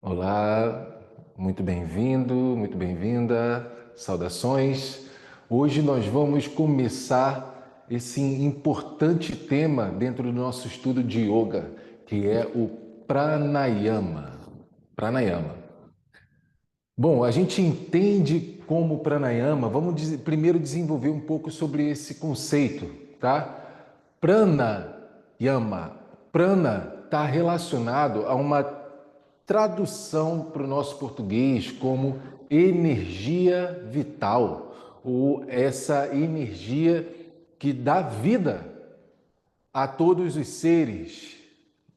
Olá, muito bem-vindo, muito bem-vinda, saudações. Hoje nós vamos começar esse importante tema dentro do nosso estudo de yoga, que é o pranayama. Pranayama. Bom, a gente entende como pranayama, primeiro desenvolver um pouco sobre esse conceito, tá? Pranayama. Prana está relacionado a uma tradução para o nosso português como energia vital, ou essa energia que dá vida a todos os seres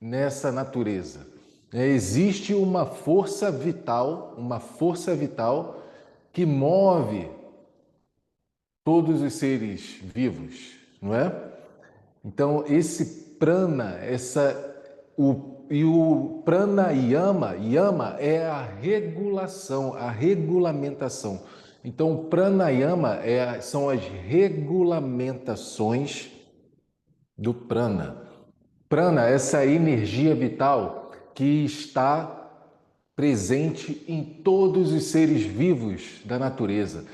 nessa natureza. Existe uma força vital que move todos os seres vivos, não é? Então, esse prana, o pranayama, yama é a regulação, a regulamentação. Então, o pranayama são as regulamentações do prana. Prana, essa energia vital que está presente em todos os seres vivos da natureza.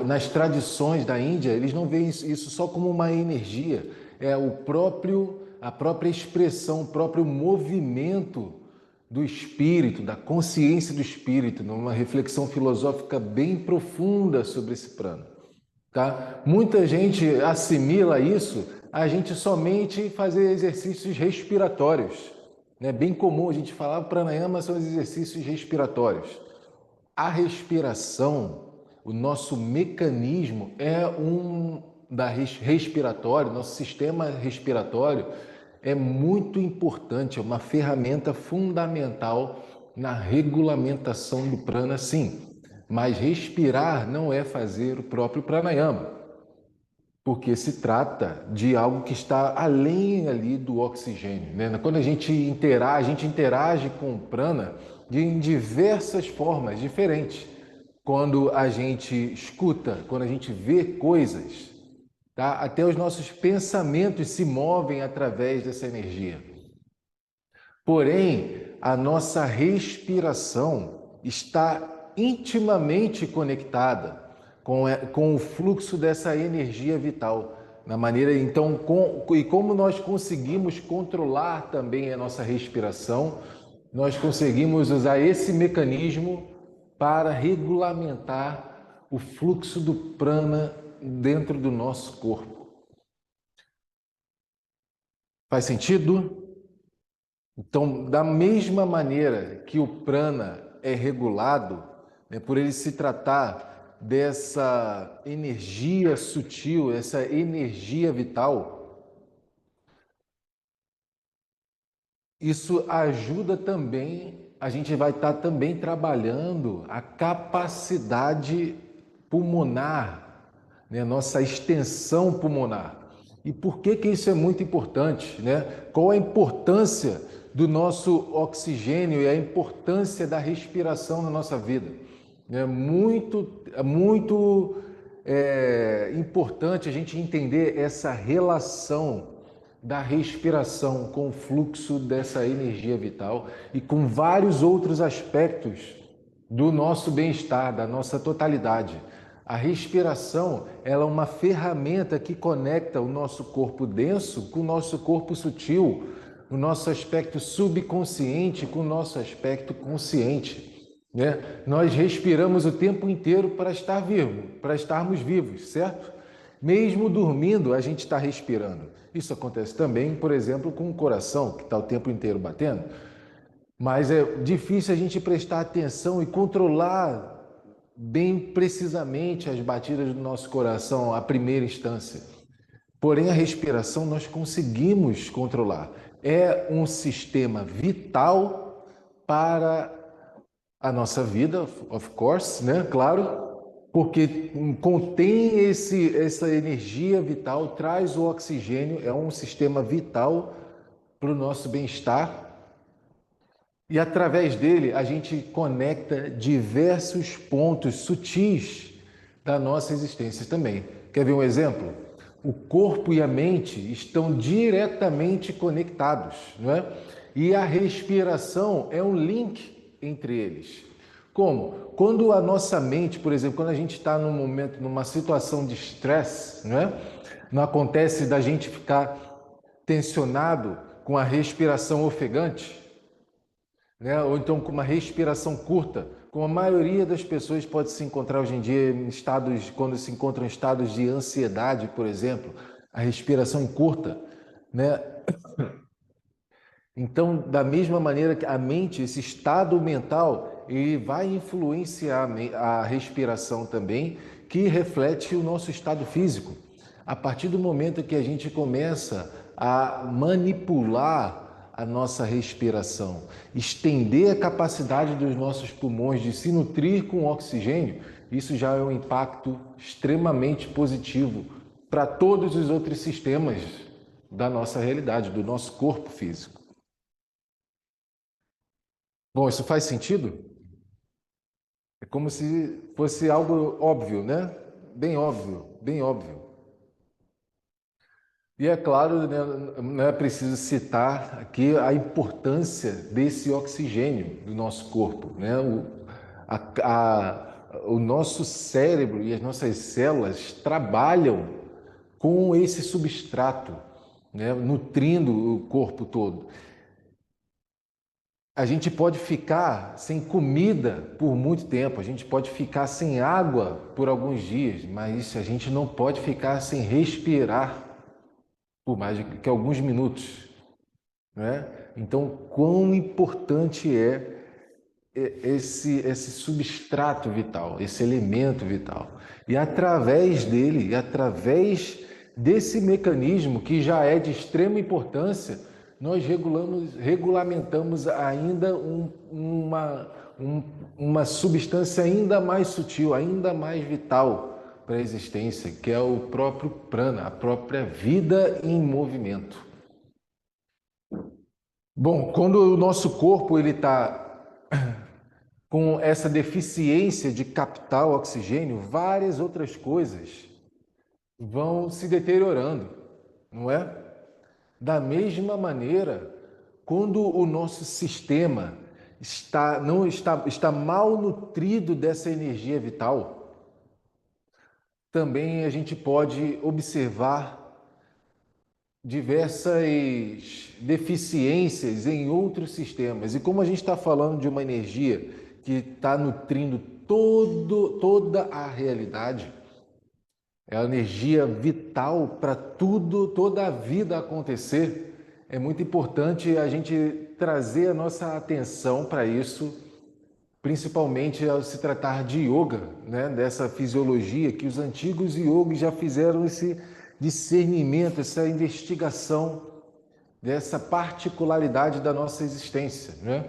Nas tradições da Índia, eles não veem isso só como uma energia, é a própria expressão, o próprio movimento do espírito, da consciência do espírito, numa reflexão filosófica bem profunda sobre esse plano. Tá? Muita gente assimila isso a gente somente fazer exercícios respiratórios. É bem comum a gente falar o pranayama são os exercícios respiratórios. A respiração, o nosso mecanismo é respiratório, nosso sistema respiratório é muito importante, é uma ferramenta fundamental na regulamentação do prana, sim. Mas respirar não é fazer o próprio pranayama, porque se trata de algo que está além ali do oxigênio, né? Quando a gente interage com o prana em diversas formas diferentes. Quando a gente escuta, quando a gente vê coisas, tá? Até os nossos pensamentos se movem através dessa energia. Porém, a nossa respiração está intimamente conectada com o fluxo dessa energia vital. Na maneira, então, e como nós conseguimos controlar também a nossa respiração, nós conseguimos usar esse mecanismo para regulamentar o fluxo do prana dentro do nosso corpo. Faz sentido? Então, da mesma maneira que o prana é regulado, né, por ele se tratar dessa energia sutil, essa energia vital, isso ajuda também, a gente vai estar também trabalhando a capacidade pulmonar, né, nossa extensão pulmonar. E por que isso é muito importante, né? Qual a importância do nosso oxigênio e a importância da respiração na nossa vida? É muito importante a gente entender essa relação da respiração com o fluxo dessa energia vital e com vários outros aspectos do nosso bem-estar, da nossa totalidade. A respiração, ela é uma ferramenta que conecta o nosso corpo denso com o nosso corpo sutil, o nosso aspecto subconsciente com o nosso aspecto consciente. Né? Nós respiramos o tempo inteiro para estar vivo, para estarmos vivos, certo? Mesmo dormindo, a gente está respirando. Isso acontece também, por exemplo, com o coração, que está o tempo inteiro batendo. Mas é difícil a gente prestar atenção e controlar bem precisamente as batidas do nosso coração à primeira instância. Porém, a respiração nós conseguimos controlar. É um sistema vital para a nossa vida, of course, né? Claro, porque contém essa energia vital, traz o oxigênio, é um sistema vital para o nosso bem-estar. E através dele a gente conecta diversos pontos sutis da nossa existência também. Quer ver um exemplo? O corpo e a mente estão diretamente conectados, não é? E a respiração é um link entre eles. Como? Quando a nossa mente, por exemplo, quando a gente está num momento, numa situação de estresse, não é? Não acontece da gente ficar tensionado com a respiração ofegante, né? Ou então com uma respiração curta, como a maioria das pessoas pode se encontrar hoje em dia em estados, quando se encontram em estados de ansiedade, por exemplo, a respiração curta, né? Então, da mesma maneira que a mente, esse estado mental, ele vai influenciar a respiração também, que reflete o nosso estado físico. A partir do momento que a gente começa a manipular a nossa respiração, estender a capacidade dos nossos pulmões de se nutrir com oxigênio, isso já é um impacto extremamente positivo para todos os outros sistemas da nossa realidade, do nosso corpo físico. Bom, isso faz sentido? É como se fosse algo óbvio, né? Bem óbvio, bem óbvio. E é claro, né, não é preciso citar aqui a importância desse oxigênio do nosso corpo, né? O nosso cérebro e as nossas células trabalham com esse substrato, né, nutrindo o corpo todo. A gente pode ficar sem comida por muito tempo, a gente pode ficar sem água por alguns dias, mas a gente não pode ficar sem respirar por mais que alguns minutos, né? Então, quão importante é esse substrato vital, esse elemento vital. E através dele, através desse mecanismo que já é de extrema importância, nós regulamentamos ainda uma substância ainda mais sutil, ainda mais vital para a existência, que é o próprio prana, a própria vida em movimento. Bom, quando o nosso corpo ele está com essa deficiência de captar o oxigênio, várias outras coisas vão se deteriorando, não é? Da mesma maneira, quando o nosso sistema não está mal nutrido dessa energia vital, também a gente pode observar diversas deficiências em outros sistemas. E como a gente está falando de uma energia que está nutrindo toda a realidade, é a energia vital para tudo, toda a vida acontecer, é muito importante a gente trazer a nossa atenção para isso, principalmente ao se tratar de yoga, né? Dessa fisiologia que os antigos yogis já fizeram esse discernimento, essa investigação dessa particularidade da nossa existência, né?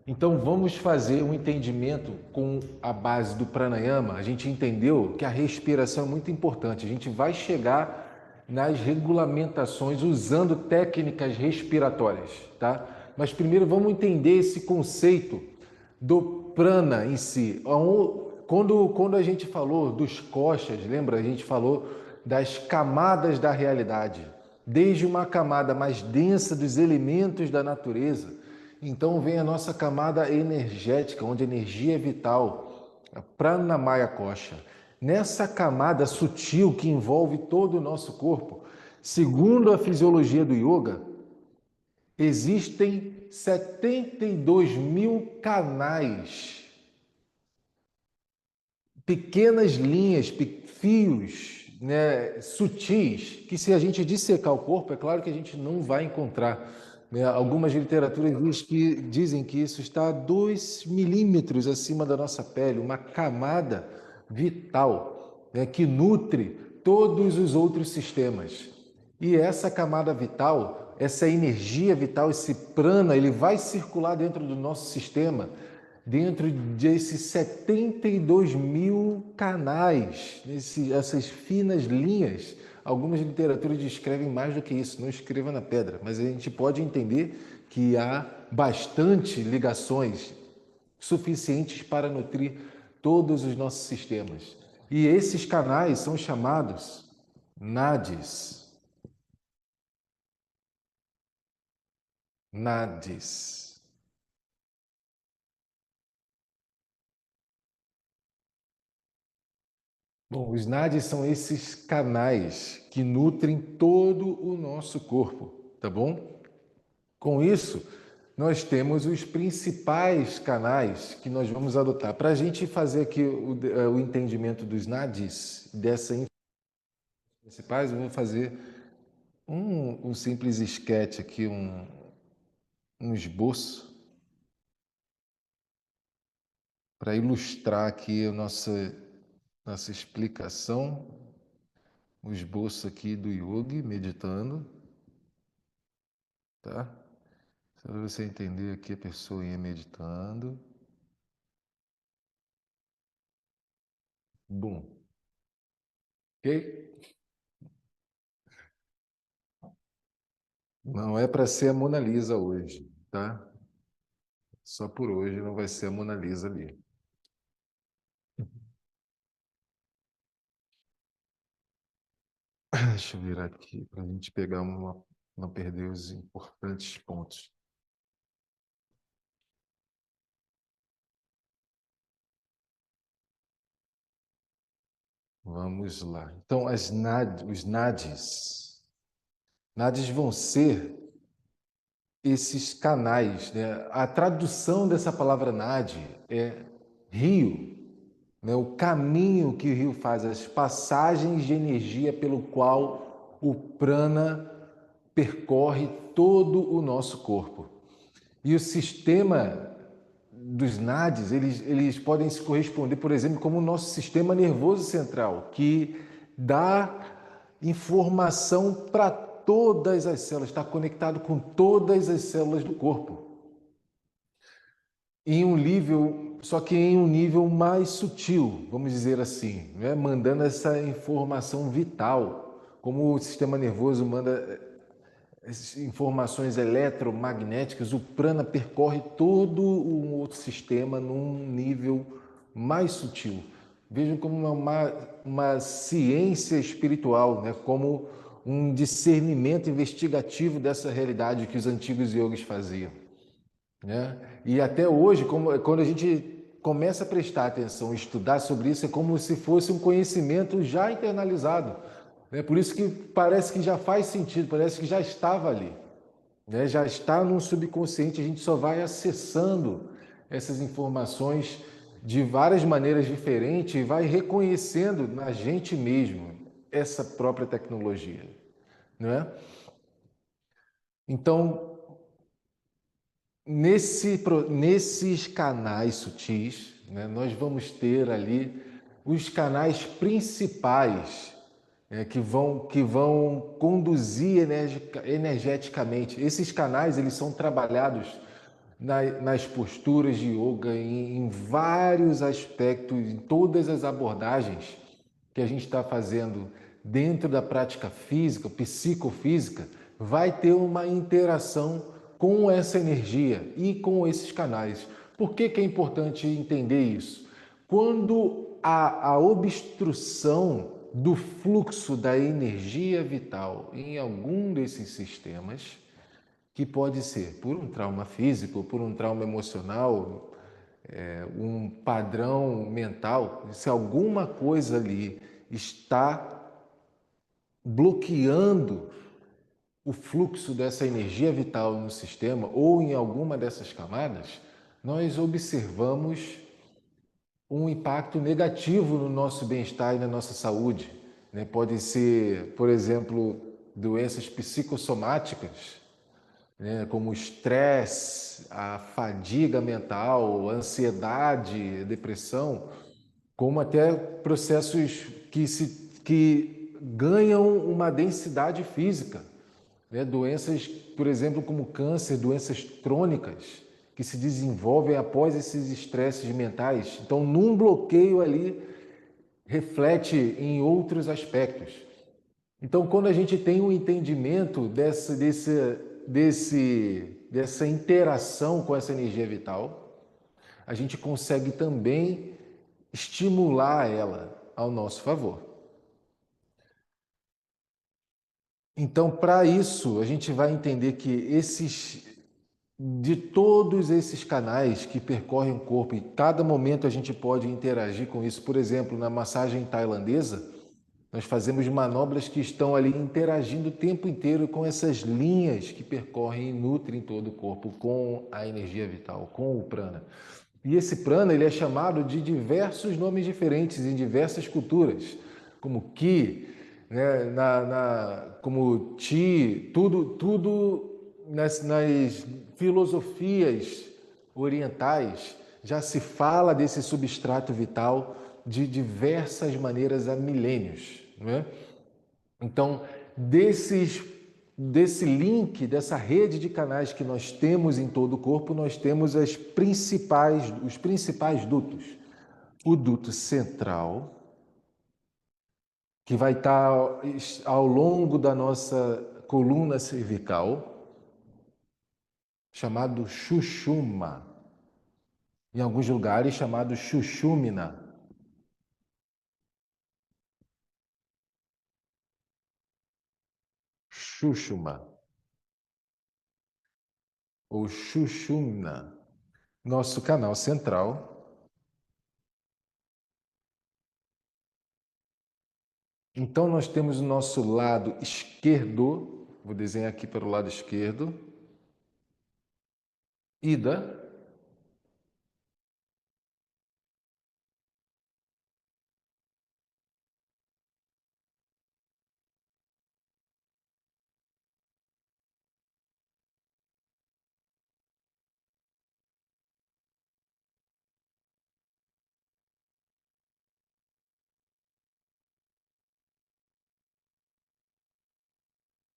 Então vamos fazer um entendimento com a base do pranayama. A gente entendeu que a respiração é muito importante. A gente vai chegar nas regulamentações usando técnicas respiratórias, tá? Mas primeiro vamos entender esse conceito do prana em si. Quando a gente falou dos koshas, lembra? A gente falou das camadas da realidade, desde uma camada mais densa dos elementos da natureza. Então vem a nossa camada energética, onde a energia é vital, a Pranamaya Kosha. Nessa camada sutil que envolve todo o nosso corpo, segundo a fisiologia do yoga, existem 72 mil canais, pequenas linhas, fios, né, sutis, que se a gente dissecar o corpo, é claro que a gente não vai encontrar. Né? Algumas literaturas dizem que isso está a 2 milímetros acima da nossa pele, uma camada vital, né, que nutre todos os outros sistemas. E essa camada vital, essa energia vital, esse prana, ele vai circular dentro do nosso sistema, dentro desses 72 mil canais, essas finas linhas. Algumas literaturas descrevem mais do que isso, não escreva na pedra, mas a gente pode entender que há bastante ligações suficientes para nutrir todos os nossos sistemas. E esses canais são chamados nadis. Nadis. Bom, os nadis são esses canais que nutrem todo o nosso corpo, tá bom? Com isso, nós temos os principais canais que nós vamos adotar. Para a gente fazer aqui o entendimento dos nadis, dessas principais, eu vou fazer um simples esquete aqui, um esboço, para ilustrar aqui a nossa explicação, o esboço aqui do yogi, meditando, tá? Só para você entender aqui a pessoinha meditando. Bom, ok? Não é para ser a Mona Lisa hoje, tá? Só por hoje não vai ser a Mona Lisa ali. Deixa eu virar aqui para a gente pegar não perder os importantes pontos. Vamos lá. Então, os nadis. Nadis vão ser esses canais, né? A tradução dessa palavra nadi é rio, né? O caminho que o rio faz, as passagens de energia pelo qual o prana percorre todo o nosso corpo. E o sistema dos nadis, eles podem se corresponder, por exemplo, como o nosso sistema nervoso central, que dá informação para todas as células, está conectado com todas as células do corpo. Em um nível, só que em um nível mais sutil, vamos dizer assim, né? Mandando essa informação vital, como o sistema nervoso manda informações eletromagnéticas, o prana percorre todo um outro sistema num nível mais sutil. Vejam como uma ciência espiritual, né? Como um discernimento investigativo dessa realidade que os antigos yogis faziam. Né? E até hoje, quando a gente começa a prestar atenção, estudar sobre isso, é como se fosse um conhecimento já internalizado. Né? Por isso que parece que já faz sentido, parece que já estava ali. Né? Já está no subconsciente, a gente só vai acessando essas informações de várias maneiras diferentes e vai reconhecendo na gente mesmo essa própria tecnologia. Né? Então, nesses canais sutis, né, nós vamos ter ali os canais principais, né, que vão conduzir energeticamente. Esses canais eles são trabalhados nas posturas de yoga, em vários aspectos, em todas as abordagens que a gente está fazendo dentro da prática física, psicofísica, vai ter uma interação com essa energia e com esses canais. Por que é importante entender isso? Quando há a obstrução do fluxo da energia vital em algum desses sistemas, que pode ser por um trauma físico, por um trauma emocional, um padrão mental, se alguma coisa ali está bloqueando o fluxo dessa energia vital no sistema ou em alguma dessas camadas, nós observamos um impacto negativo no nosso bem-estar e na nossa saúde. Né? Pode ser, por exemplo, doenças psicossomáticas, né? Como o estresse, a fadiga mental, a ansiedade, a depressão, como até processos que ganham uma densidade física, né? Doenças, por exemplo, como câncer, doenças crônicas, que se desenvolvem após esses estresses mentais. Então, num bloqueio ali, reflete em outros aspectos. Então, quando a gente tem um entendimento dessa interação com essa energia vital, a gente consegue também estimular ela ao nosso favor. Então, para isso, a gente vai entender que de todos esses canais que percorrem o corpo, e cada momento a gente pode interagir com isso. Por exemplo, na massagem tailandesa, nós fazemos manobras que estão ali interagindo o tempo inteiro com essas linhas que percorrem e nutrem todo o corpo com a energia vital, com o prana. E esse prana ele é chamado de diversos nomes diferentes em diversas culturas, como Ki, né, como Ti, tudo nas filosofias orientais já se fala desse substrato vital de diversas maneiras há milênios. Né? Então, desse link, dessa rede de canais que nós temos em todo o corpo, nós temos os principais dutos. O duto central, que vai estar ao longo da nossa coluna cervical, chamado Sushumna. Em alguns lugares chamado Sushumna. Sushumna ou Sushumna. Nosso canal central. Então, nós temos o nosso lado esquerdo, vou desenhar aqui para o lado esquerdo, Ida,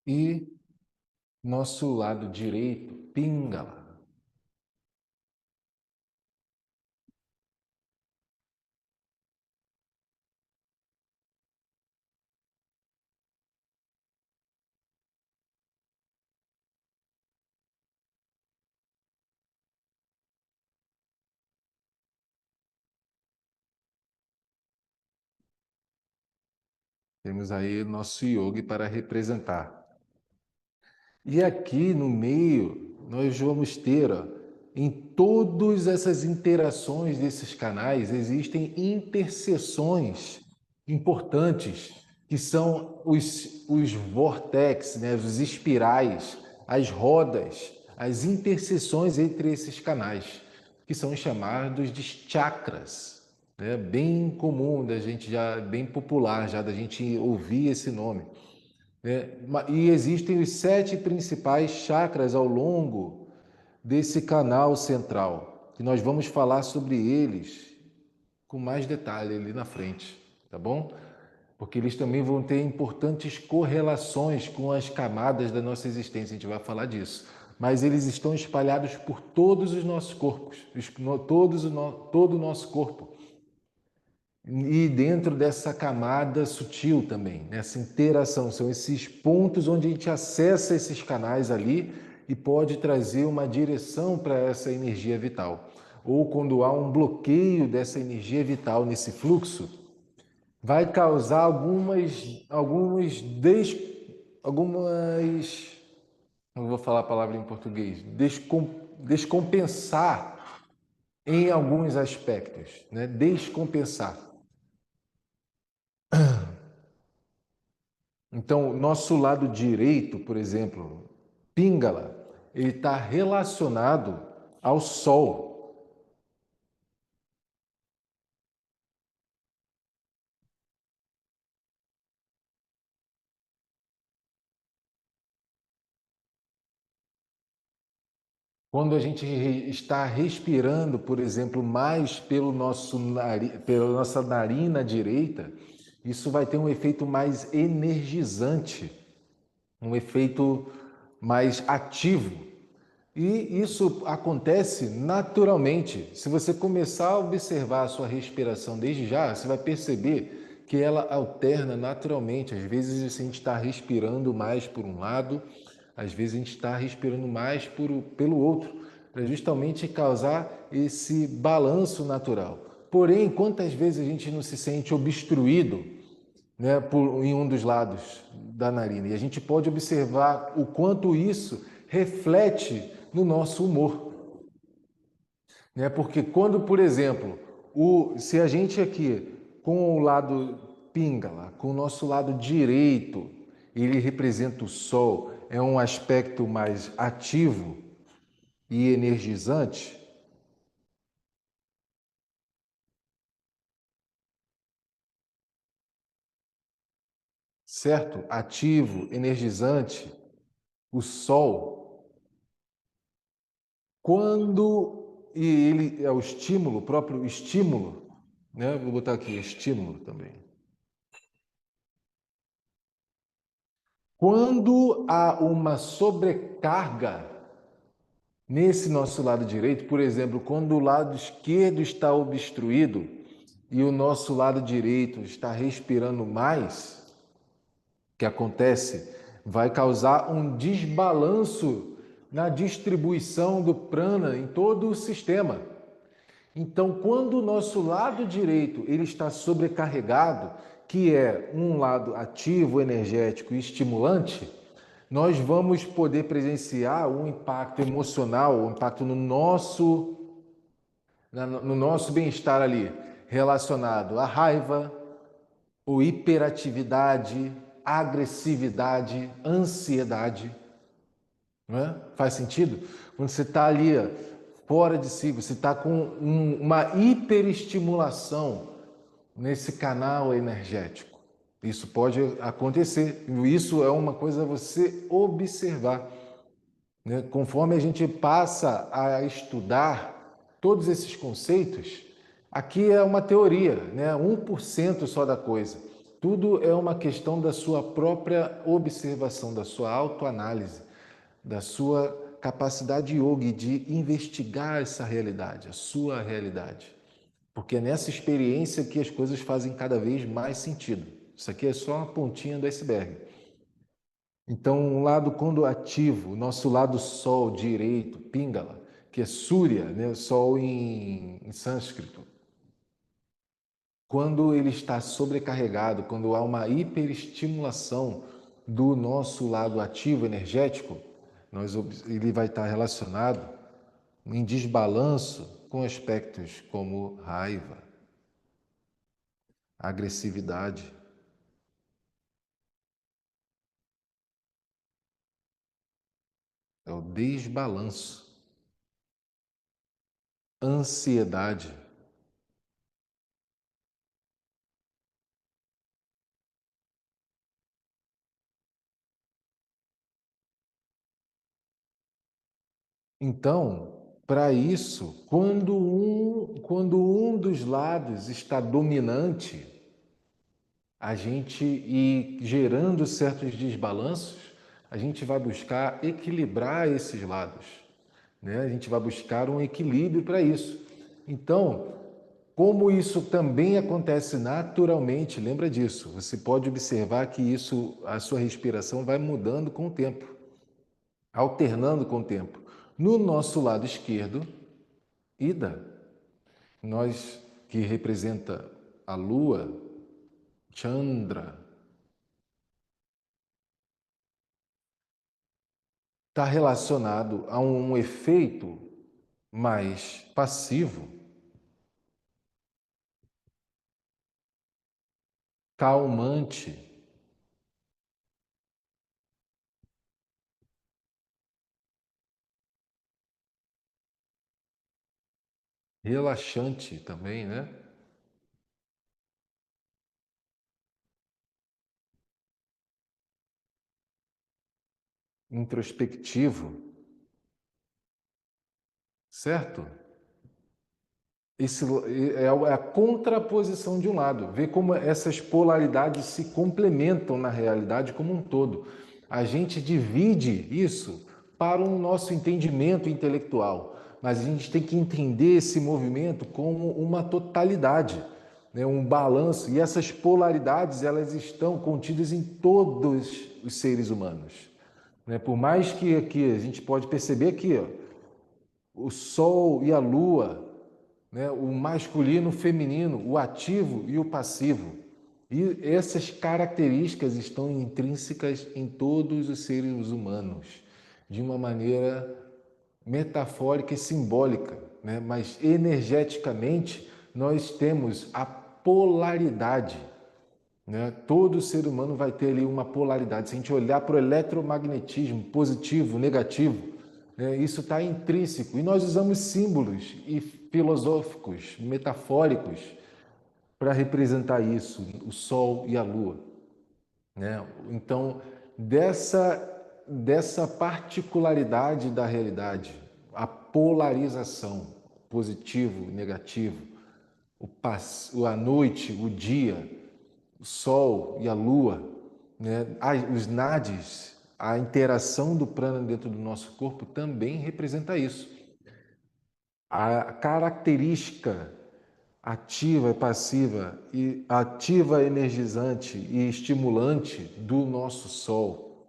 e nosso lado direito, Pingala. Temos aí nosso yogi para representar. E aqui no meio, nós vamos ter, ó, em todas essas interações desses canais, existem interseções importantes, que são os vortex, né, os espirais, as rodas, as interseções entre esses canais, que são chamados de chakras. Né, bem comum da gente já, bem popular já da gente ouvir esse nome. Né? E existem os 7 principais chakras ao longo desse canal central, que nós vamos falar sobre eles com mais detalhe ali na frente, tá bom? Porque eles também vão ter importantes correlações com as camadas da nossa existência, a gente vai falar disso. Mas eles estão espalhados por todos os nossos corpos, todo o nosso corpo. E dentro dessa camada sutil também, nessa interação, são esses pontos onde a gente acessa esses canais ali e pode trazer uma direção para essa energia vital. Ou quando há um bloqueio dessa energia vital nesse fluxo, vai causar não vou falar a palavra em português, descompensar em alguns aspectos, né? Descompensar. Então, nosso lado direito, por exemplo, Pingala, ele está relacionado ao Sol. Quando a gente está respirando, por exemplo, mais pela nossa narina direita, isso vai ter um efeito mais energizante, um efeito mais ativo. E isso acontece naturalmente. Se você começar a observar a sua respiração desde já, você vai perceber que ela alterna naturalmente. Às vezes a gente está respirando mais por um lado, às vezes a gente está respirando mais pelo outro, para justamente causar esse balanço natural. Porém, quantas vezes a gente não se sente obstruído, né, em um dos lados da narina? E a gente pode observar o quanto isso reflete no nosso humor. Né? Porque quando, por exemplo, se a gente aqui, com o lado píngala, com o nosso lado direito, ele representa o Sol, é um aspecto mais ativo e energizante, certo? Ativo, energizante, o Sol, e ele é o estímulo, o próprio estímulo, né? Vou botar aqui estímulo também. Quando há uma sobrecarga nesse nosso lado direito, por exemplo, quando o lado esquerdo está obstruído e o nosso lado direito está respirando mais, o que acontece? Vai causar um desbalanço na distribuição do prana em todo o sistema. Então, quando o nosso lado direito ele está sobrecarregado, que é um lado ativo, energético e estimulante, nós vamos poder presenciar um impacto emocional, um impacto no nosso bem-estar ali, relacionado à raiva, ou hiperatividade, agressividade, ansiedade. Não é? Faz sentido? Quando você está ali fora de si, você está com uma hiperestimulação nesse canal energético. Isso pode acontecer. Isso é uma coisa a você observar. Né? Conforme a gente passa a estudar todos esses conceitos, aqui é uma teoria, né? 1% só da coisa. Tudo é uma questão da sua própria observação, da sua autoanálise, da sua capacidade yogi de investigar essa realidade, a sua realidade. Porque é nessa experiência que as coisas fazem cada vez mais sentido. Isso aqui é só uma pontinha do iceberg. Então, um lado quando ativo, nosso lado sol direito, Pingala, que é Surya, né, sol em sânscrito. Quando ele está sobrecarregado, quando há uma hiperestimulação do nosso lado ativo energético, ele vai estar relacionado em desbalanço com aspectos como raiva, agressividade. É o desbalanço, ansiedade. Então, para isso, quando um dos lados está dominante, a gente e gerando certos desbalanços, a gente vai buscar equilibrar esses lados, né? A gente vai buscar um equilíbrio para isso. Então, como isso também acontece naturalmente, lembra disso. Você pode observar que isso, a sua respiração vai mudando com o tempo, alternando com o tempo. No nosso lado esquerdo, Ida, nós que representa a Lua, Chandra, está relacionado a um efeito mais passivo, calmante, relaxante também, né? Introspectivo, certo? Esse é a contraposição de um lado, ver como essas polaridades se complementam na realidade como um todo. A gente divide isso para o nosso entendimento intelectual, mas a gente tem que entender esse movimento como uma totalidade, né? Um balanço, e essas polaridades elas estão contidas em todos os seres humanos. Né? Por mais que aqui a gente pode perceber aqui, ó, o Sol e a Lua, né? O masculino, o feminino, o ativo e o passivo. E essas características estão intrínsecas em todos os seres humanos, de uma maneira metafórica e simbólica, né? Mas energeticamente nós temos a polaridade, né? Todo ser humano vai ter ali uma polaridade. Se a gente olhar para o eletromagnetismo positivo, negativo, né? Isso está intrínseco. E nós usamos símbolos e filosóficos, metafóricos, para representar isso, o Sol e a Lua, né? Então, dessa particularidade da realidade, a polarização, positivo, negativo, a noite, o dia, o sol e a lua, né? Os nadis, a interação do prana dentro do nosso corpo também representa isso. A característica ativa e passiva, e ativa, energizante e estimulante do nosso sol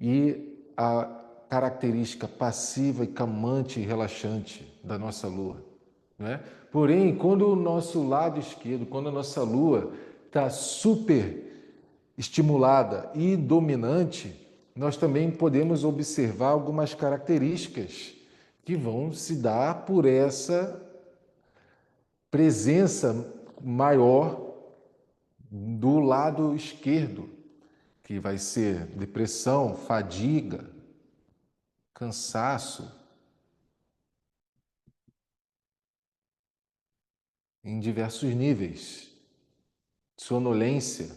e a característica passiva e calmante e relaxante da nossa lua, né? Porém, quando o nosso lado esquerdo, quando a nossa lua está super estimulada e dominante, nós também podemos observar algumas características que vão se dar por essa presença maior do lado esquerdo, que vai ser depressão, fadiga, cansaço, em diversos níveis, sonolência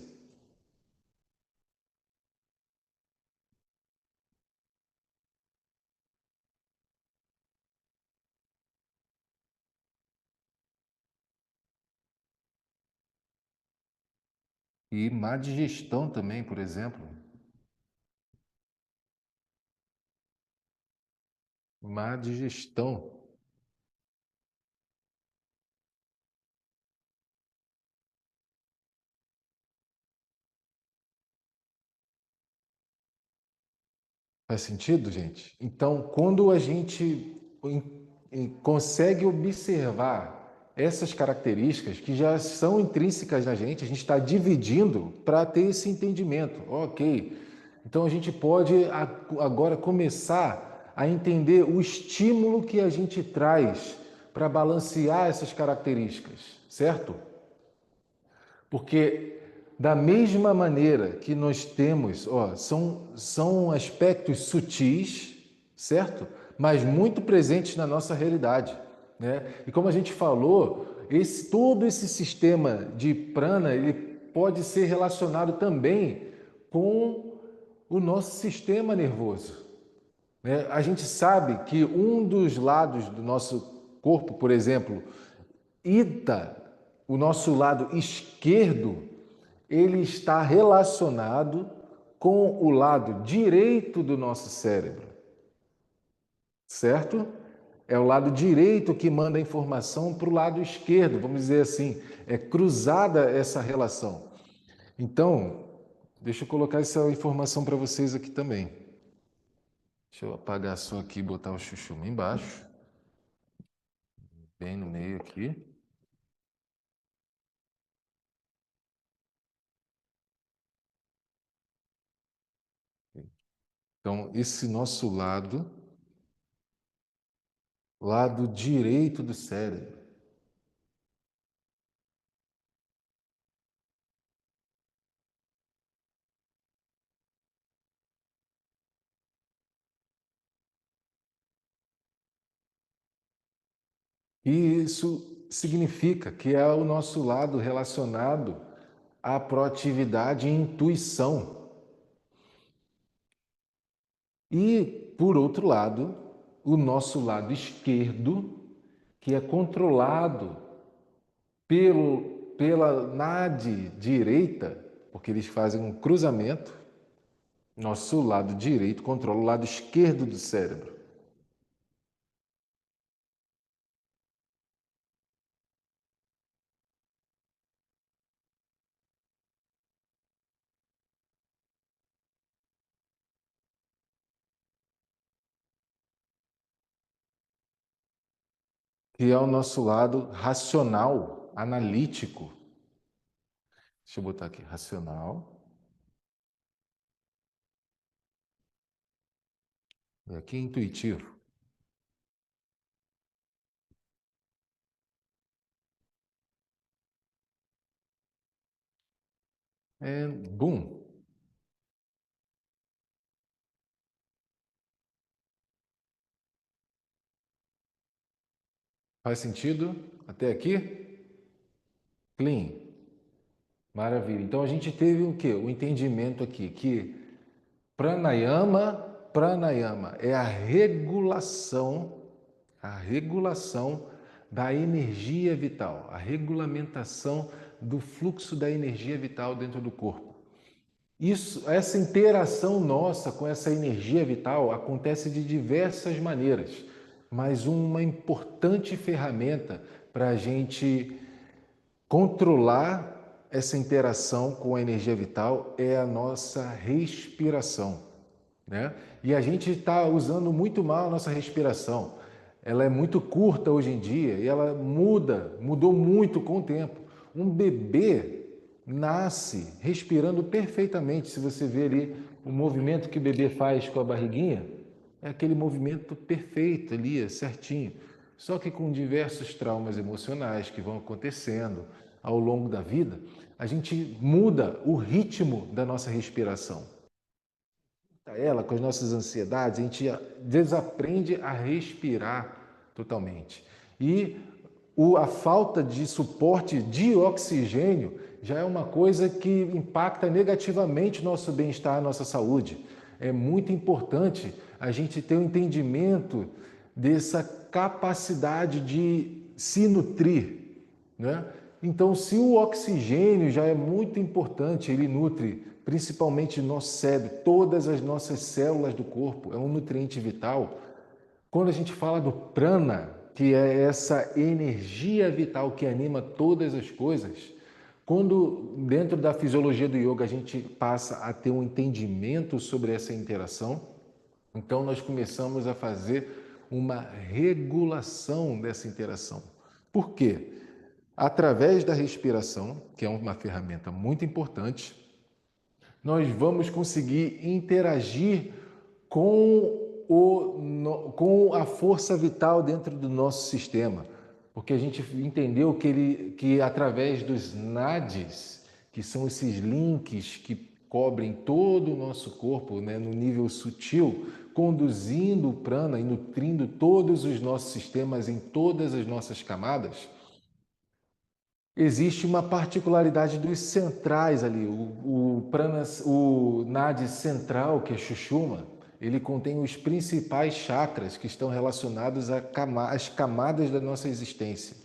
e má digestão também, por exemplo. Má digestão. Faz sentido, gente? Então, quando a gente consegue observar essas características que já são intrínsecas na gente, a gente está dividindo para ter esse entendimento. Ok. Então, a gente pode agora começar a entender o estímulo que a gente traz para balancear essas características, certo? Porque da mesma maneira que nós temos, ó, são aspectos sutis, certo? Mas muito presentes na nossa realidade, né? E como a gente falou, todo esse sistema de prana, ele pode ser relacionado também com o nosso sistema nervoso, né? A gente sabe que um dos lados do nosso corpo, por exemplo, ita, o nosso lado esquerdo, ele está relacionado com o lado direito do nosso cérebro, certo? É o lado direito que manda a informação para o lado esquerdo, vamos dizer assim, é cruzada essa relação. Então, deixa eu colocar essa informação para vocês aqui também. Deixa eu apagar só aqui e botar o chuchu embaixo, bem no meio aqui. Então, esse nosso lado direito do cérebro. E isso significa que é o nosso lado relacionado à proatividade e intuição. E, por outro lado, o nosso lado esquerdo, que é controlado pela NAD direita, porque eles fazem um cruzamento, nosso lado direito controla o lado esquerdo do cérebro. Que é o nosso lado racional, analítico. Deixa eu botar aqui, racional. E aqui é intuitivo. And boom. Faz sentido até aqui? Clean. Maravilha. Então a gente teve o quê? O entendimento aqui que pranayama é a regulação da energia vital, a regulamentação do fluxo da energia vital dentro do corpo. Essa interação nossa com essa energia vital acontece de diversas maneiras, mas uma importante ferramenta para a gente controlar essa interação com a energia vital é a nossa respiração, né? E a gente está usando muito mal a nossa respiração. Ela é muito curta hoje em dia e ela mudou muito com o tempo. Um bebê nasce respirando perfeitamente. Se você ver ali o movimento que o bebê faz com a barriguinha, é aquele movimento perfeito ali, certinho. Só que com diversos traumas emocionais que vão acontecendo ao longo da vida, a gente muda o ritmo da nossa respiração. Ela, com as nossas ansiedades, a gente desaprende a respirar totalmente. E a falta de suporte de oxigênio já é uma coisa que impacta negativamente o nosso bem-estar, a nossa saúde. É muito importante a gente ter um entendimento dessa capacidade de se nutrir, né? Então, se o oxigênio já é muito importante, ele nutre principalmente nosso cérebro, todas as nossas células do corpo, é um nutriente vital. Quando a gente fala do prana, que é essa energia vital que anima todas as coisas, quando dentro da fisiologia do yoga a gente passa a ter um entendimento sobre essa interação, então nós começamos a fazer uma regulação dessa interação. Por quê? Através da respiração, que é uma ferramenta muito importante, nós vamos conseguir interagir com a força vital dentro do nosso sistema. Porque a gente entendeu que através dos nadis, que são esses links que cobrem todo o nosso corpo, né, no nível sutil, conduzindo o prana e nutrindo todos os nossos sistemas em todas as nossas camadas, existe uma particularidade dos centrais ali. O nadi central, que é Sushumna, ele contém os principais chakras que estão relacionados às camadas da nossa existência.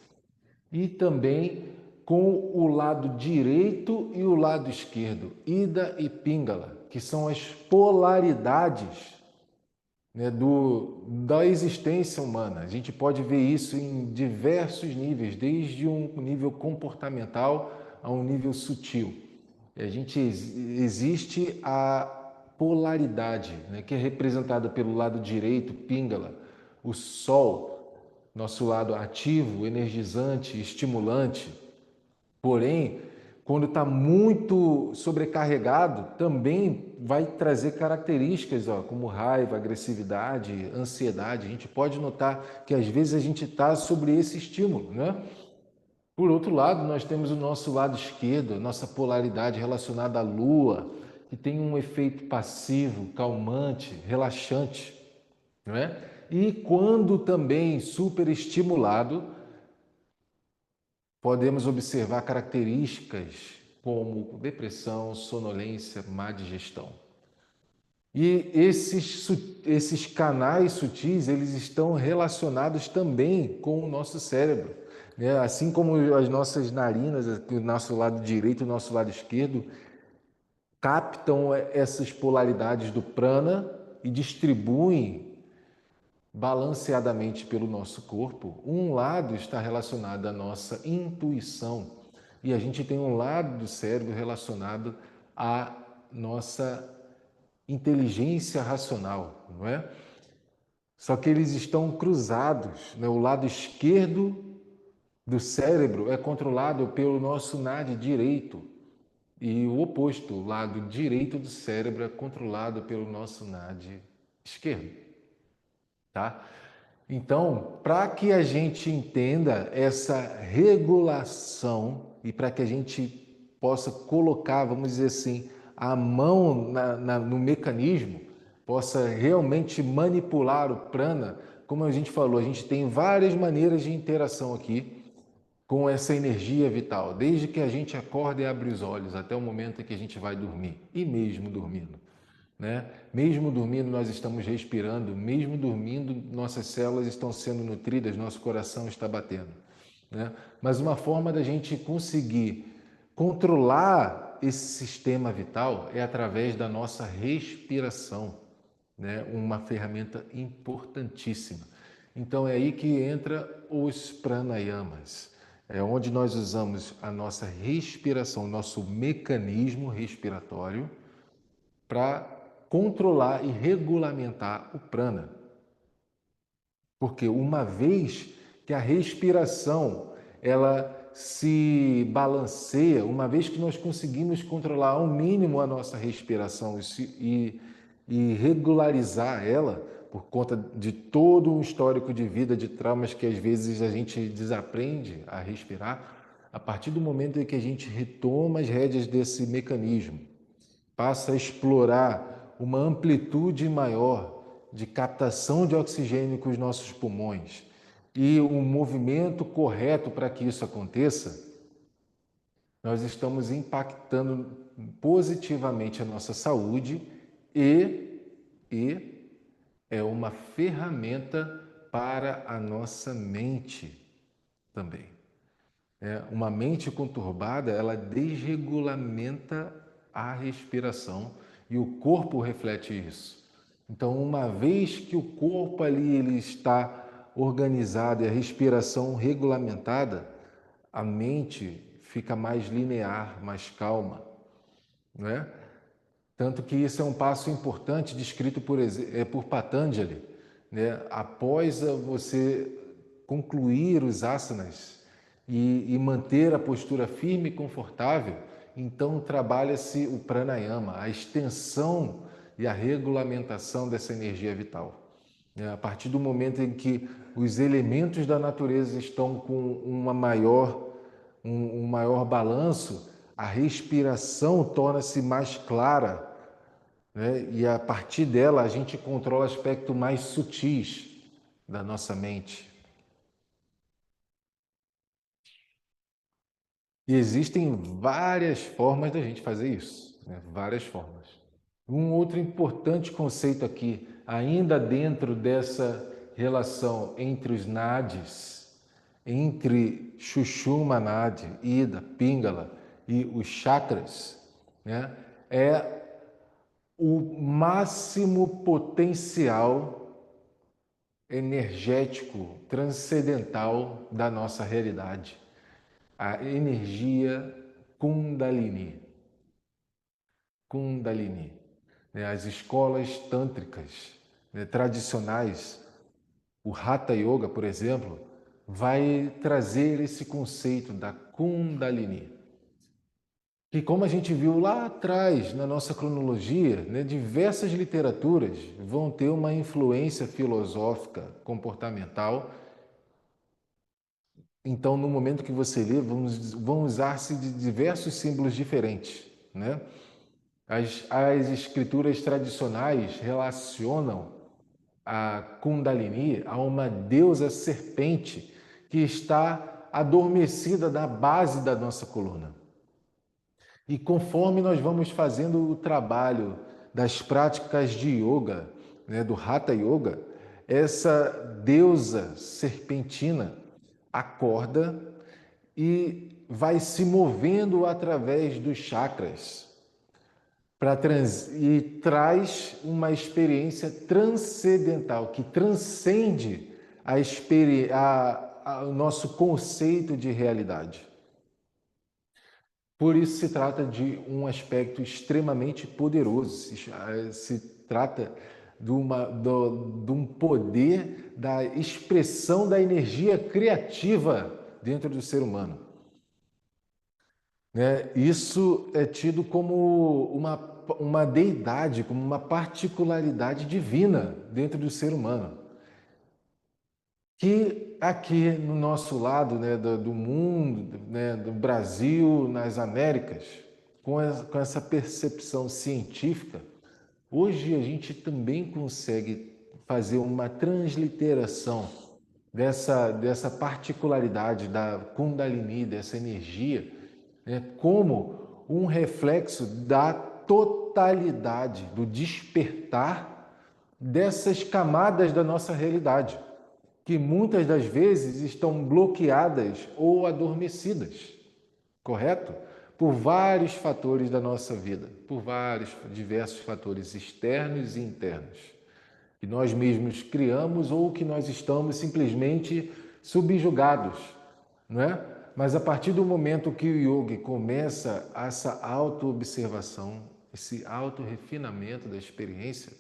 E também com o lado direito e o lado esquerdo, Ida e Pingala, que são as polaridades, né, da existência humana. A gente pode ver isso em diversos níveis, desde um nível comportamental a um nível sutil. Existe a polaridade, né, que é representada pelo lado direito, Pingala, o Sol, nosso lado ativo, energizante, estimulante. Porém, quando está muito sobrecarregado, também vai trazer características, como raiva, agressividade, ansiedade. A gente pode notar que às vezes a gente está sobre esse estímulo, né? Por outro lado, nós temos o nosso lado esquerdo, a nossa polaridade relacionada à Lua, que tem um efeito passivo, calmante, relaxante, não é? E quando também superestimulado, podemos observar características como depressão, sonolência, má digestão. E esses canais sutis, eles estão relacionados também com o nosso cérebro, né? Assim como as nossas narinas, o nosso lado direito e o nosso lado esquerdo, captam essas polaridades do prana e distribuem balanceadamente pelo nosso corpo. Um lado está relacionado à nossa intuição e a gente tem um lado do cérebro relacionado à nossa inteligência racional, não é? Só que eles estão cruzados, né? O lado esquerdo do cérebro é controlado pelo nosso nadi direito e o oposto, o lado direito do cérebro é controlado pelo nosso nadi esquerdo, tá? Então, para que a gente entenda essa regulação e para que a gente possa colocar, vamos dizer assim, a mão no mecanismo, possa realmente manipular o prana. Como a gente falou, a gente tem várias maneiras de interação aqui com essa energia vital, desde que a gente acorda e abre os olhos até o momento em que a gente vai dormir, e mesmo dormindo. Né? Mesmo dormindo, nós estamos respirando, mesmo dormindo, nossas células estão sendo nutridas, nosso coração está batendo. Né? Mas uma forma da gente conseguir controlar esse sistema vital é através da nossa respiração, né? Uma ferramenta importantíssima. Então é aí que entra os pranayamas, é onde nós usamos a nossa respiração, nosso mecanismo respiratório para controlar e regulamentar o prana. Porque uma vez que a respiração ela se balanceia, uma vez que nós conseguimos controlar ao mínimo a nossa respiração e regularizar ela, por conta de todo um histórico de vida, de traumas que às vezes a gente desaprende a respirar, a partir do momento em que a gente retoma as rédeas desse mecanismo, passa a explorar uma amplitude maior de captação de oxigênio com os nossos pulmões e um movimento correto para que isso aconteça, nós estamos impactando positivamente a nossa saúde e é uma ferramenta para a nossa mente também. Uma mente conturbada, ela desregulamenta a respiração e o corpo reflete isso. Então, uma vez que o corpo ali ele está organizado e a respiração regulamentada, a mente fica mais linear, mais calma, né? Tanto que isso é um passo importante descrito por Patanjali, né? Após você concluir os asanas e manter a postura firme e confortável, então trabalha-se o pranayama, a extensão e a regulamentação dessa energia vital. A partir do momento em que os elementos da natureza estão com um maior balanço, a respiração torna-se mais clara, né? E a partir dela a gente controla aspectos mais sutis da nossa mente. E existem várias formas da gente fazer isso, né? Várias formas. Um outro importante conceito aqui, ainda dentro dessa relação entre os nadis, entre Sushumna Nadi, Ida, Pingala e os chakras, né? É o máximo potencial energético transcendental da nossa realidade, a energia Kundalini. Kundalini. As escolas tântricas, tradicionais, o Hatha Yoga, por exemplo, vai trazer esse conceito da Kundalini. Que, como a gente viu lá atrás na nossa cronologia, diversas literaturas vão ter uma influência filosófica, comportamental. Então, no momento que você lê, vão usar-se de diversos símbolos diferentes, né? As escrituras tradicionais relacionam a Kundalini a uma deusa serpente que está adormecida na base da nossa coluna. E conforme nós vamos fazendo o trabalho das práticas de yoga, do Hatha Yoga, essa deusa serpentina acorda e vai se movendo através dos chakras e traz uma experiência transcendental que transcende o nosso conceito de realidade. Por isso se trata de um aspecto extremamente poderoso, se trata de um poder da expressão da energia criativa dentro do ser humano. Isso é tido como uma deidade, como uma particularidade divina dentro do ser humano. que aqui no nosso lado, né, do mundo, né, do Brasil, nas Américas, com essa percepção científica, hoje a gente também consegue fazer uma transliteração dessa particularidade da Kundalini, dessa energia, né, como um reflexo da totalidade, do despertar dessas camadas da nossa realidade, que muitas das vezes estão bloqueadas ou adormecidas, correto? Por vários fatores da nossa vida, por vários diversos fatores externos e internos, que nós mesmos criamos ou que nós estamos simplesmente subjugados, não é? Mas a partir do momento que o yoga começa essa auto-observação, esse auto-refinamento da experiência,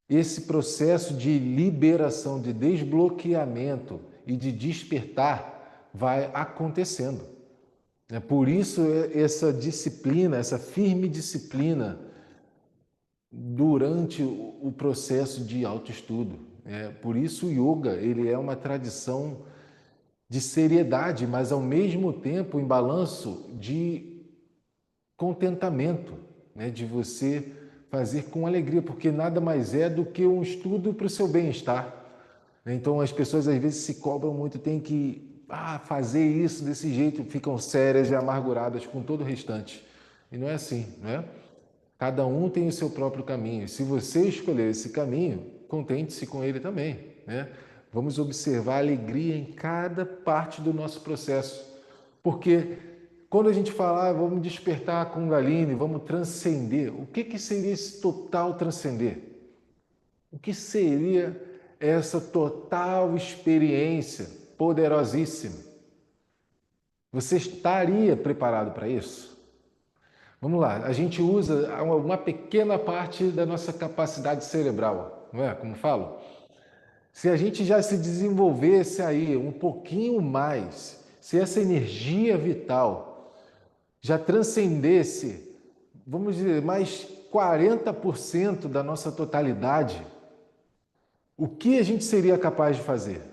esse processo de liberação, de desbloqueamento e de despertar vai acontecendo. Por isso, essa disciplina, essa firme disciplina durante o processo de autoestudo. Por isso, o yoga ele é uma tradição de seriedade, mas ao mesmo tempo em balanço de contentamento, né? De você fazer com alegria, porque nada mais é do que um estudo para o seu bem-estar. Então as pessoas às vezes se cobram muito, tem que fazer isso desse jeito, ficam sérias e amarguradas com todo o restante. E não é assim, né? Cada um tem o seu próprio caminho. E se você escolher esse caminho, contente-se com ele também, né? Vamos observar a alegria em cada parte do nosso processo. Porque quando a gente fala, vamos despertar a Kundalini, vamos transcender, o que seria esse total transcender? O que seria essa total experiência poderosíssima? Você estaria preparado para isso? Vamos lá, a gente usa uma pequena parte da nossa capacidade cerebral, não é? Como falo? Se a gente já se desenvolvesse aí um pouquinho mais, se essa energia vital já transcendesse, vamos dizer, mais 40% da nossa totalidade, o que a gente seria capaz de fazer?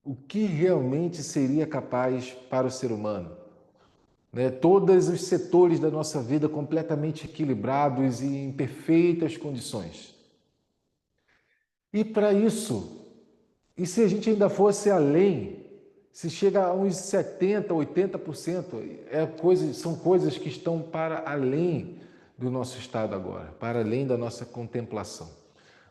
O que realmente seria capaz para o ser humano? Né? Todos os setores da nossa vida completamente equilibrados e em perfeitas condições. E para isso, e se a gente ainda fosse além, se chega a uns 70%, 80%, são coisas que estão para além do nosso estado agora, para além da nossa contemplação.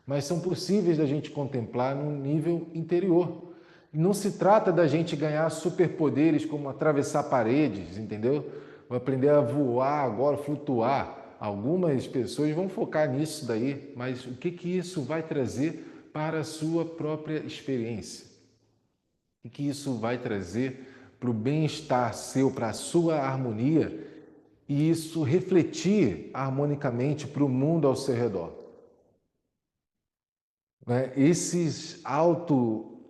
Mas são possíveis da gente contemplar num nível interior. Não se trata da gente ganhar superpoderes como atravessar paredes, entendeu? Vou aprender a voar agora, flutuar. Algumas pessoas vão focar nisso daí, mas o que isso vai trazer para a sua própria experiência? O que isso vai trazer para o bem-estar seu, para a sua harmonia, e isso refletir harmonicamente para o mundo ao seu redor? Né?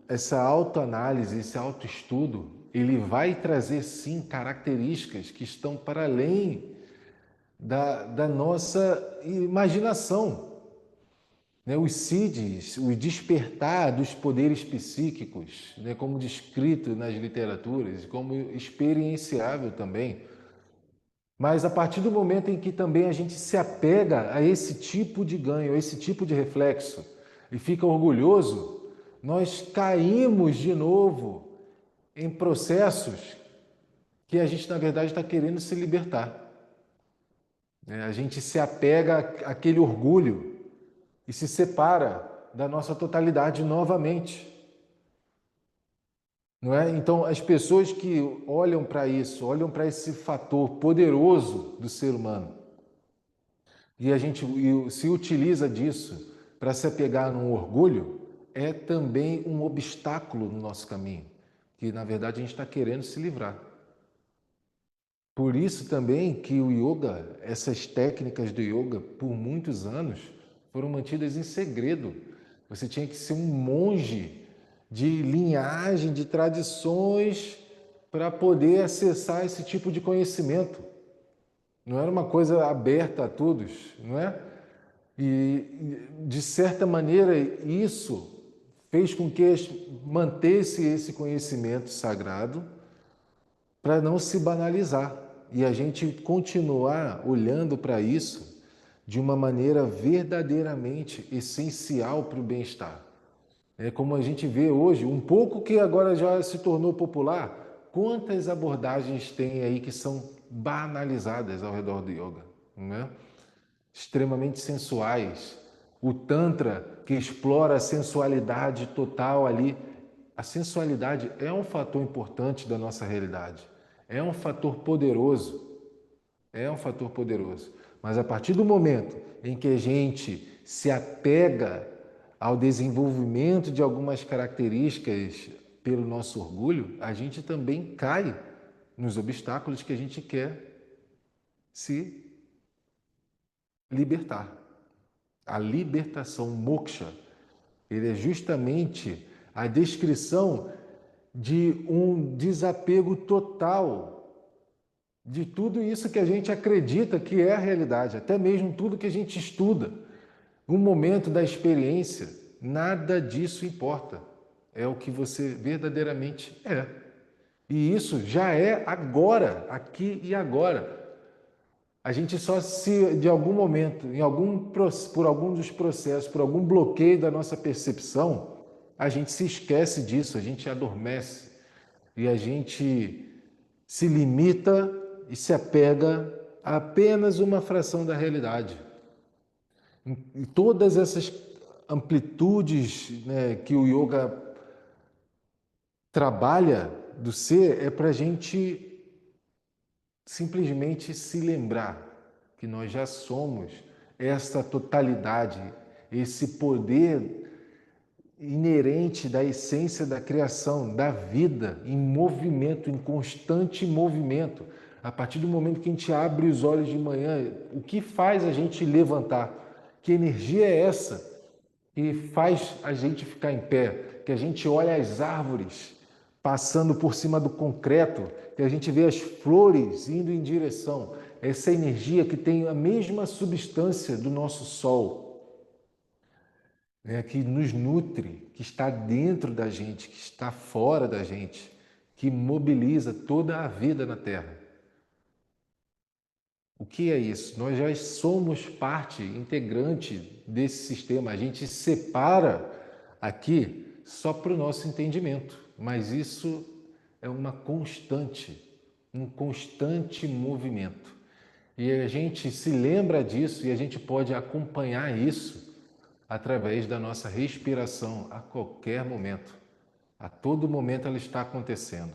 Essa autoanálise, esse autoestudo, ele vai trazer sim características que estão para além da nossa imaginação. Né? Os SIDs, o despertar dos poderes psíquicos, né? Como descrito nas literaturas, como experienciável também. Mas a partir do momento em que também a gente se apega a esse tipo de ganho, a esse tipo de reflexo, e fica orgulhoso, nós caímos de novo em processos que a gente, na verdade, está querendo se libertar. A gente se apega àquele orgulho e se separa da nossa totalidade novamente. Não é? Então, as pessoas que olham para isso, olham para esse fator poderoso do ser humano, e a gente se utiliza disso para se apegar num orgulho, é também um obstáculo no nosso caminho, que na verdade a gente está querendo se livrar. Por isso também que o yoga, essas técnicas do yoga, por muitos anos, foram mantidas em segredo. Você tinha que ser um monge de linhagem, de tradições, para poder acessar esse tipo de conhecimento. Não era uma coisa aberta a todos, não é? E de certa maneira, isso fez com que mantesse esse conhecimento sagrado para não se banalizar e a gente continuar olhando para isso de uma maneira verdadeiramente essencial para o bem-estar. É como a gente vê hoje, um pouco que agora já se tornou popular, quantas abordagens tem aí que são banalizadas ao redor do yoga, né? Extremamente sensuais. O Tantra, que explora a sensualidade total ali. A sensualidade é um fator importante da nossa realidade. É um fator poderoso. É um fator poderoso. Mas a partir do momento em que a gente se apega ao desenvolvimento de algumas características pelo nosso orgulho, a gente também cai nos obstáculos que a gente quer se libertar. A libertação, moksha, ele é justamente a descrição de um desapego total de tudo isso que a gente acredita que é a realidade, até mesmo tudo que a gente estuda. No momento da experiência, nada disso importa. É o que você verdadeiramente é. E isso já é agora, aqui e agora. A gente só se, de algum momento, por algum dos processos, por algum bloqueio da nossa percepção, a gente se esquece disso, a gente adormece e a gente se limita e se apega a apenas uma fração da realidade. E todas essas amplitudes, né, que o yoga trabalha do ser é para a gente simplesmente se lembrar que nós já somos essa totalidade, esse poder inerente da essência da criação, da vida, em movimento, em constante movimento. A partir do momento que a gente abre os olhos de manhã, o que faz a gente levantar? Que energia é essa que faz a gente ficar em pé? Que a gente olha as árvores passando por cima do concreto, que a gente vê as flores indo em direção. Essa energia que tem a mesma substância do nosso Sol, né, que nos nutre, que está dentro da gente, que está fora da gente, que mobiliza toda a vida na Terra. O que é isso? Nós já somos parte integrante desse sistema. A gente separa aqui só para o nosso entendimento, mas isso é uma constante, um constante movimento. E a gente se lembra disso e a gente pode acompanhar isso através da nossa respiração a qualquer momento. A todo momento ela está acontecendo.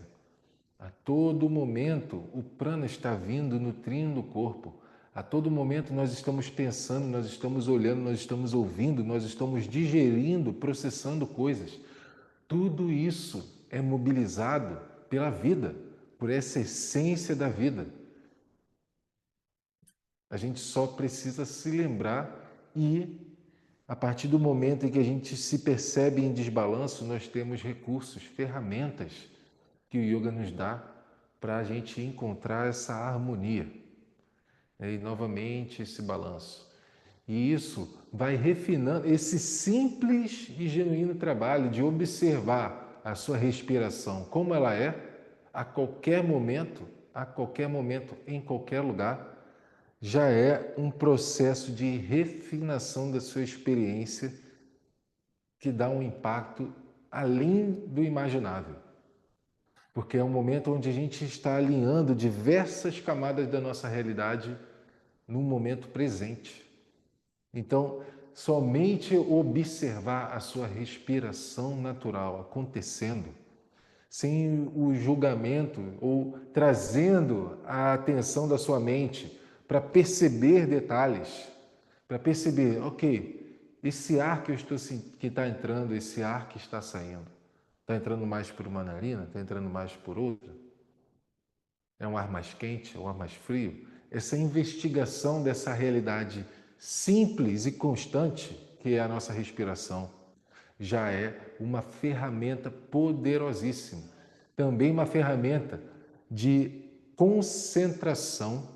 A todo momento o prana está vindo, nutrindo o corpo. A todo momento nós estamos pensando, nós estamos olhando, nós estamos ouvindo, nós estamos digerindo, processando coisas. Tudo isso é mobilizado pela vida, por essa essência da vida. A gente só precisa se lembrar e, a partir do momento em que a gente se percebe em desbalanço, nós temos recursos, ferramentas que o yoga nos dá para a gente encontrar essa harmonia, né? E novamente esse balanço. E isso vai refinando esse simples e genuíno trabalho de observar a sua respiração como ela é, a qualquer momento, em qualquer lugar, já é um processo de refinação da sua experiência que dá um impacto além do imaginável. Porque é um momento onde a gente está alinhando diversas camadas da nossa realidade no momento presente. Então, somente observar a sua respiração natural acontecendo, sem o julgamento ou trazendo a atenção da sua mente para perceber detalhes, para perceber, ok, esse ar que eu estou que está entrando, esse ar que está saindo, está entrando mais por uma narina, está entrando mais por outra? É um ar mais quente, é um ar mais frio? Essa investigação dessa realidade simples e constante, que é a nossa respiração, já é uma ferramenta poderosíssima. Também uma ferramenta de concentração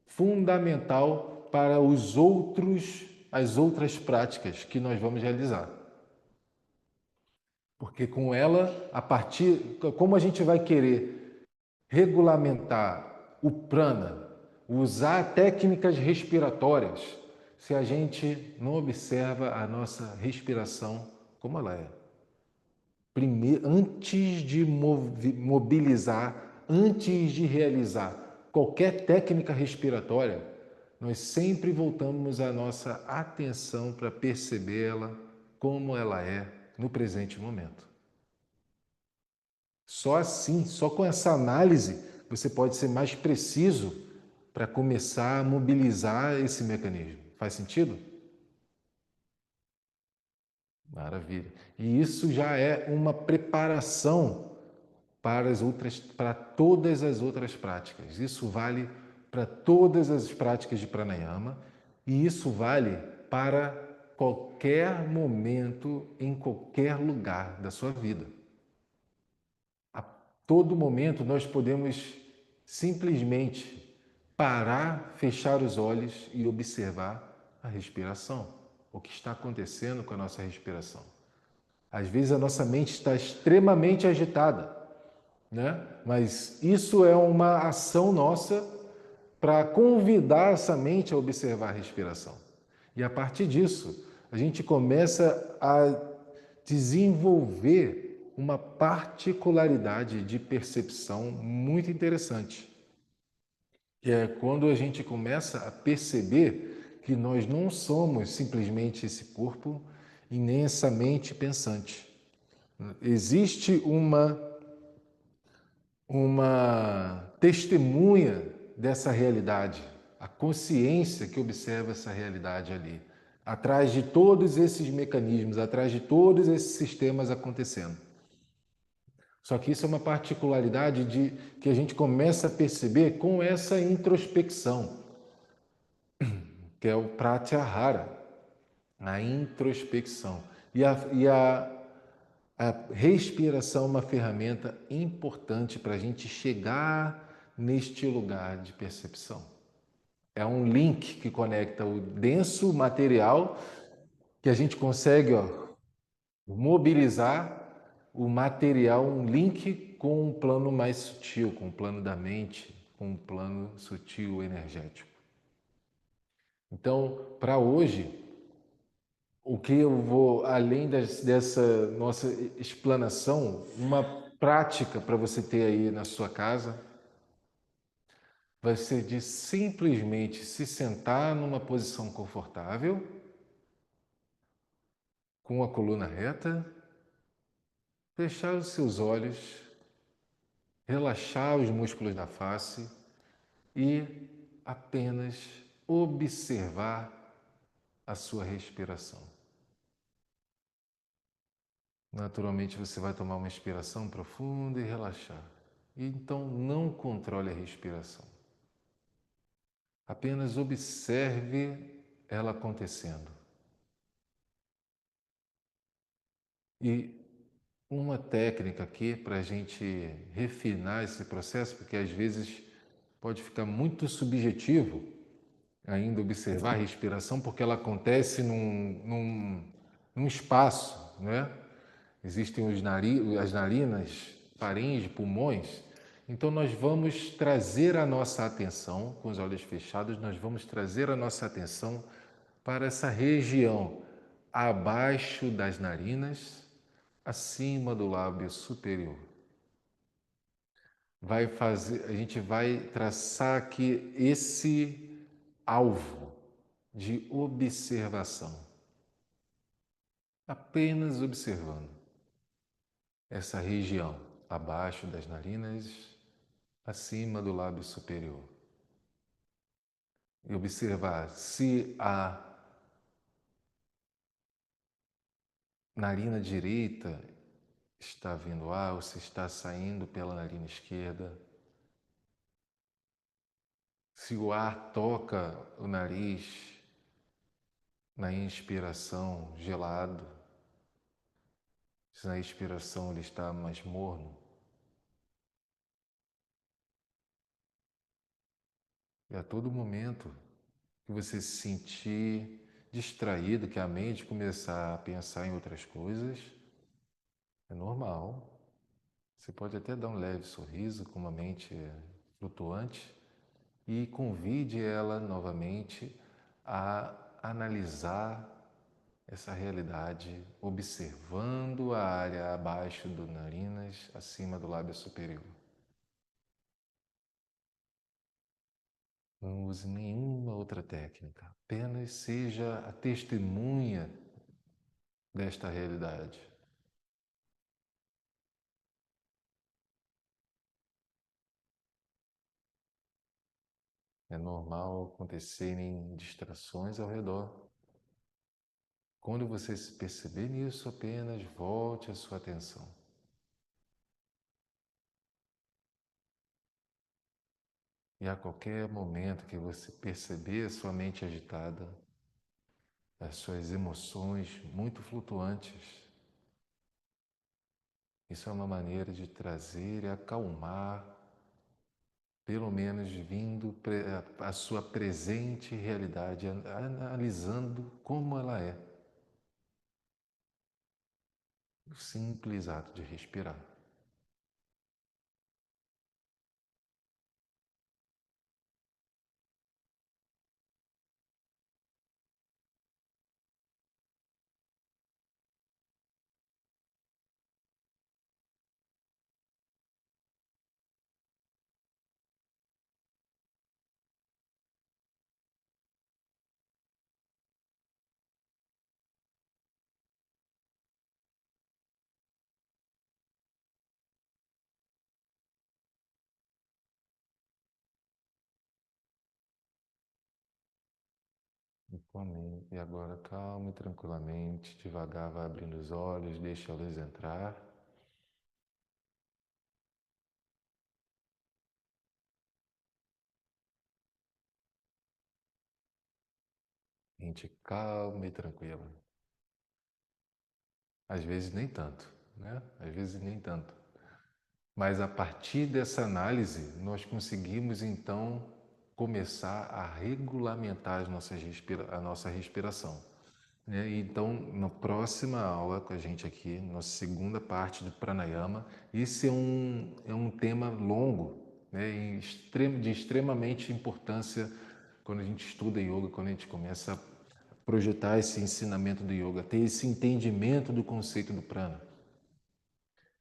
fundamental para as outras práticas que nós vamos realizar. Porque com ela, a partir, como a gente vai querer regulamentar o prana, usar técnicas respiratórias, se a gente não observa a nossa respiração como ela é. Primeiro, antes de mobilizar, antes de realizar qualquer técnica respiratória, nós sempre voltamos a nossa atenção para percebê-la como ela é no presente momento. Só assim, só com essa análise, você pode ser mais preciso para começar a mobilizar esse mecanismo. Faz sentido? Maravilha. E isso já é uma preparação para todas as outras práticas. Isso vale para todas as práticas de pranayama e isso vale para qualquer momento, em qualquer lugar da sua vida. A todo momento nós podemos simplesmente parar, fechar os olhos e observar a respiração, o que está acontecendo com a nossa respiração. Às vezes a nossa mente está extremamente agitada, né? Mas isso é uma ação nossa para convidar essa mente a observar a respiração. E a partir disso, a gente começa a desenvolver uma particularidade de percepção muito interessante, que é quando a gente começa a perceber que nós não somos simplesmente esse corpo e nem essa mente pensante. Existe uma testemunha dessa realidade, a consciência que observa essa realidade ali, atrás de todos esses mecanismos, atrás de todos esses sistemas acontecendo. Só que isso é uma particularidade de que a gente começa a perceber com essa introspecção, que é o pratyahara, a introspecção. A respiração é uma ferramenta importante para a gente chegar neste lugar de percepção. É um link que conecta o denso material que a gente consegue mobilizar o material, um link com um plano mais sutil, com o plano da mente, com um plano sutil energético. Então, para hoje, o que eu vou, além dessa nossa explanação, uma prática para você ter aí na sua casa, vai ser de simplesmente se sentar numa posição confortável, com a coluna reta, fechar os seus olhos, relaxar os músculos da face e apenas observar a sua respiração. Naturalmente você vai tomar uma inspiração profunda e relaxar. Então não controle a respiração. Apenas observe ela acontecendo. E uma técnica aqui para a gente refinar esse processo, porque às vezes pode ficar muito subjetivo ainda observar a respiração, porque ela acontece num espaço, né? Existem as narinas, faringe, pulmões. Então nós vamos trazer a nossa atenção, com os olhos fechados, nós vamos trazer a nossa atenção para essa região abaixo das narinas, acima do lábio superior. A gente vai traçar aqui esse alvo de observação. Apenas observando essa região abaixo das narinas, acima do lábio superior. E observar se a narina direita está vindo ar ou se está saindo pela narina esquerda. Se o ar toca o nariz na inspiração gelado, se na expiração ele está mais morno. E a todo momento que você se sentir distraído, que a mente começar a pensar em outras coisas, É normal. Você pode até dar um leve sorriso com uma mente flutuante e convide ela novamente a analisar essa realidade, observando a área abaixo do narinas, acima do lábio superior. Não use nenhuma outra técnica, apenas seja a testemunha desta realidade. É normal acontecerem distrações ao redor. Quando você se perceber nisso, apenas volte a sua atenção. E a qualquer momento que você perceber a sua mente agitada, as suas emoções muito flutuantes, isso é uma maneira de trazer e acalmar, pelo menos vindo a sua presente realidade, analisando como ela é. O simples ato de respirar. E agora calma e tranquilamente, devagar vai abrindo os olhos, deixa a luz entrar. Mente calma e tranquila. Às vezes nem tanto, né? Às vezes nem tanto. Mas a partir dessa análise, nós conseguimos então começar a regulamentar a nossa respiração. Né? Então, na próxima aula com a gente aqui, nossa segunda parte do pranayama, esse é um tema longo, né? De extremamente importância quando a gente estuda yoga, quando a gente começa a projetar esse ensinamento do yoga, ter esse entendimento do conceito do prana.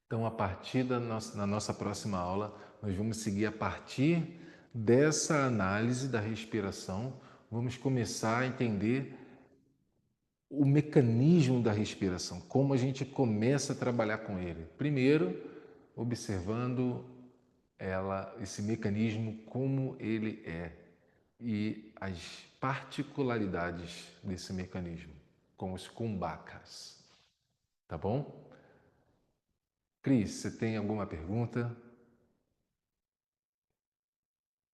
Então, a partir na nossa próxima aula, nós vamos seguir a partir dessa análise da respiração, vamos começar a entender o mecanismo da respiração, como a gente começa a trabalhar com ele. Primeiro, observando esse mecanismo, como ele é e as particularidades desse mecanismo, com os kumbakas. Tá bom? Cris, você tem alguma pergunta?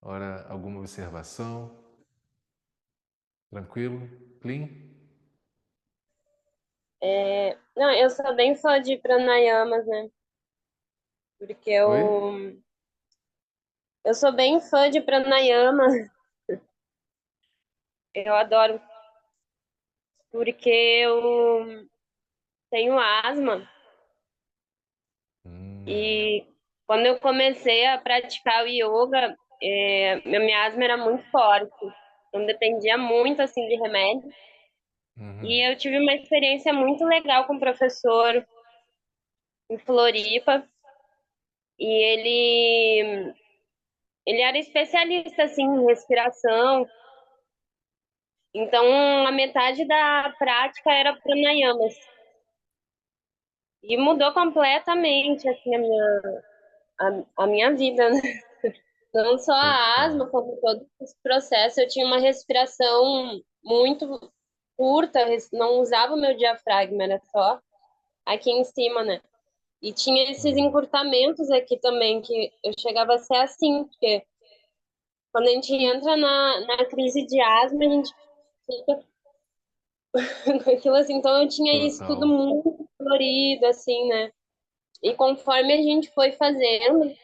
Ora, alguma observação? Tranquilo? Clean? Não, eu sou bem fã de pranayamas, né? Porque Oi? eu sou bem fã de pranayama. Eu adoro, porque eu tenho asma Hum, e quando eu comecei a praticar o yoga, minha asma era muito forte. Então dependia muito assim de remédio. uhum, E eu tive uma experiência muito legal com o professor em Floripa. E ele era especialista assim em respiração. Então, a metade da prática era pranayamas. E mudou completamente assim, a minha vida, né? Não só a total. asma, como todo esse processo. Eu tinha uma respiração muito curta, não usava o meu diafragma, era só aqui em cima, né? E tinha esses Uhum. encurtamentos aqui também, que eu chegava a ser assim, porque quando a gente entra na crise de asma, a gente fica com aquilo assim. Então eu tinha isso tudo Total. muito colorido, assim, né? E conforme a gente foi fazendo,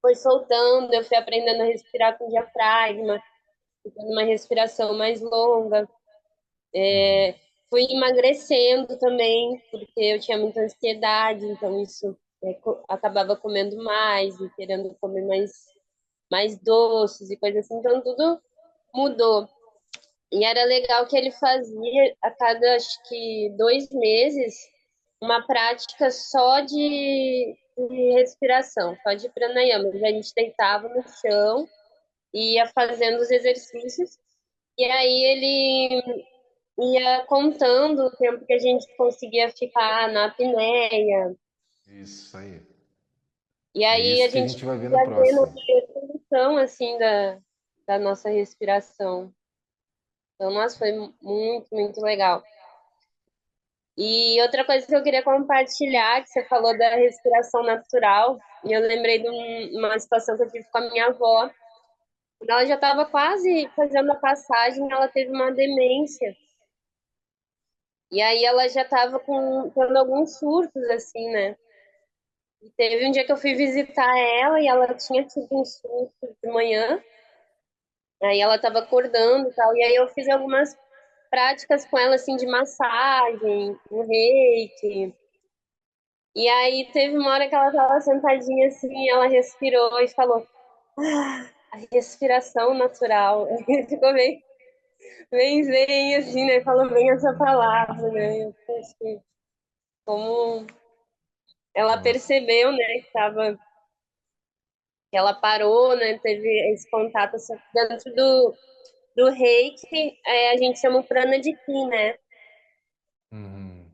foi soltando, eu fui aprendendo a respirar com diafragma, fazendo uma respiração mais longa. Uhum. fui emagrecendo também, porque eu tinha muita ansiedade, então isso acabava comendo mais e querendo comer mais doces e coisas assim, então tudo mudou. E era legal que ele fazia a cada, acho que 2 meses, uma prática só de respiração, só de pranayama. A gente deitava no chão e ia fazendo os exercícios, e aí ele ia contando o tempo que a gente conseguia ficar na apneia, Isso aí. e É aí a isso que a gente gente vai ver no ia vendo próximo. a evolução, assim, da nossa respiração. Então, nossa, foi muito, muito legal. E outra coisa que eu queria compartilhar, que você falou da respiração natural, e eu lembrei de uma situação que eu tive com a minha avó. Quando ela já estava quase fazendo a passagem, ela teve uma demência. E aí ela já estava tendo alguns surtos, assim, né? E teve um dia que eu fui visitar ela e ela tinha tido um surto de manhã. Aí ela estava acordando e tal. E aí eu fiz algumas práticas com ela, assim, de massagem, um reiki. E aí teve uma hora que ela estava sentadinha assim, ela respirou e falou, a respiração natural. Ficou bem, assim, né? Falou bem essa palavra, né? Eu pensei, como ela Nossa, percebeu, né, que ela parou, né? Teve esse contato assim, dentro do reiki, a gente chama o prana de ki, né? uhum.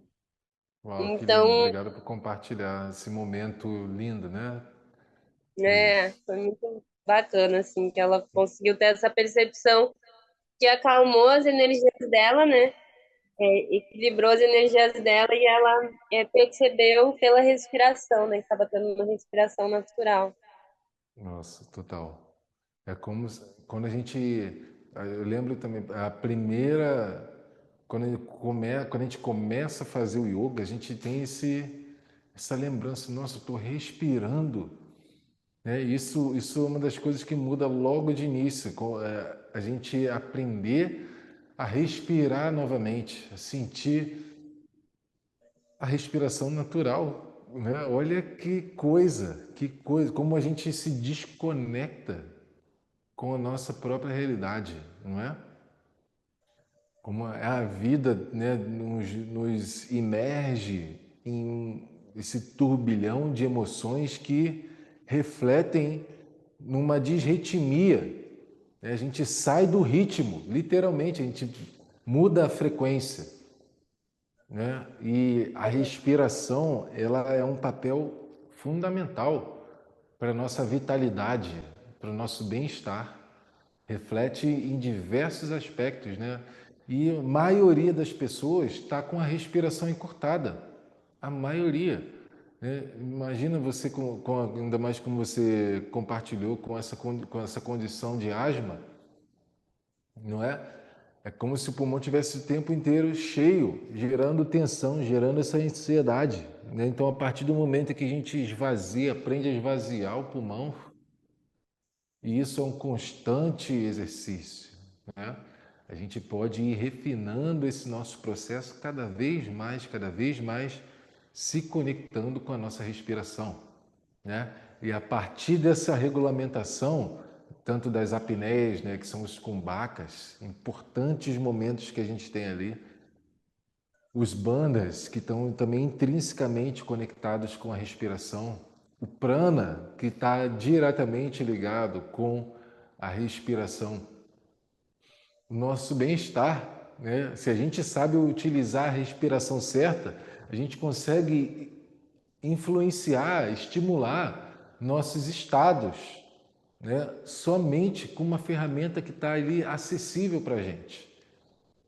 Uau, que lindo. Então, Obrigado por compartilhar esse momento lindo, né, né, Cris? foi muito bacana, assim, que ela conseguiu ter essa percepção que acalmou as energias dela, né? Equilibrou as energias dela e ela percebeu pela respiração, né? Que estava tendo uma respiração natural. Nossa, total. É como quando a gente. Eu lembro também, a primeira. Quando a gente começa a fazer o yoga, a gente tem essa lembrança, nossa, eu estou respirando. Né? Isso é uma das coisas que muda logo de início, a gente aprender a respirar novamente, a sentir a respiração natural. Né? Olha que coisa, como a gente se desconecta com a nossa própria realidade, não é? Como a vida, né, nos imerge em esse turbilhão de emoções que refletem numa disritmia. Né? A gente sai do ritmo, literalmente, a gente muda a frequência. Né? E a respiração, ela é um papel fundamental para a nossa vitalidade, para o nosso bem-estar. Reflete em diversos aspectos, né? E a maioria das pessoas está com a respiração encurtada. A maioria. Né? Imagina você, ainda mais como você compartilhou com essa condição de asma, não é? É como se o pulmão tivesse o tempo inteiro cheio, gerando tensão, gerando essa ansiedade. Né? Então, a partir do momento que a gente esvazia, aprende a esvaziar o pulmão, e isso é um constante exercício, né? A gente pode ir refinando esse nosso processo cada vez mais se conectando com a nossa respiração, né? E a partir dessa regulamentação, tanto das apneias, né, que são os kumbhakas, importantes momentos que a gente tem ali, os bandhas, que estão também intrinsecamente conectados com a respiração, o prana, que está diretamente ligado com a respiração, o nosso bem-estar. Né? Se a gente sabe utilizar a respiração certa, a gente consegue influenciar, estimular nossos estados, né? Somente com uma ferramenta que está ali acessível para a gente.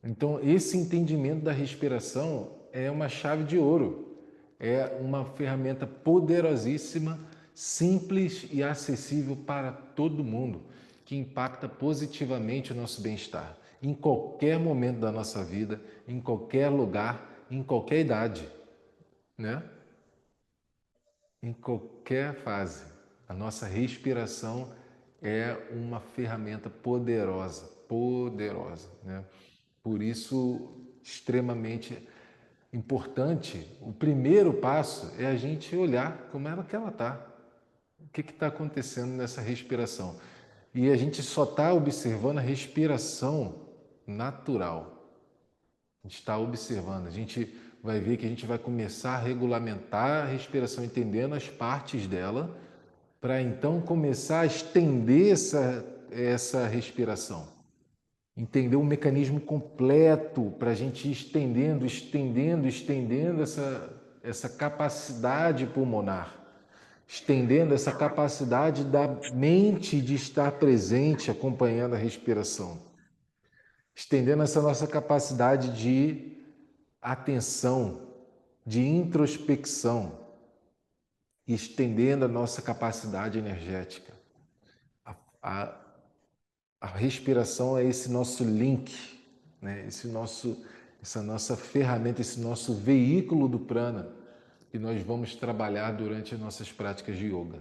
Então, esse entendimento da respiração é uma chave de ouro, é uma ferramenta poderosíssima, simples e acessível para todo mundo, que impacta positivamente o nosso bem-estar, em qualquer momento da nossa vida, em qualquer lugar, em qualquer idade, né? Em qualquer fase. A nossa respiração é uma ferramenta poderosa, poderosa, né? Por isso extremamente importante. O primeiro passo é a gente olhar como é que ela está. O que está acontecendo nessa respiração? E a gente só está observando a respiração natural. A gente está observando, a gente vai ver que a gente vai começar a regulamentar a respiração, entendendo as partes dela, para então começar a estender essa respiração. Entender o mecanismo completo para a gente ir estendendo essa capacidade pulmonar, estendendo essa capacidade da mente de estar presente, acompanhando a respiração, estendendo essa nossa capacidade de atenção, de introspecção, e estendendo a nossa capacidade energética. A, a respiração é esse nosso link, né? Essa nossa ferramenta, esse nosso veículo do prana que nós vamos trabalhar durante as nossas práticas de yoga.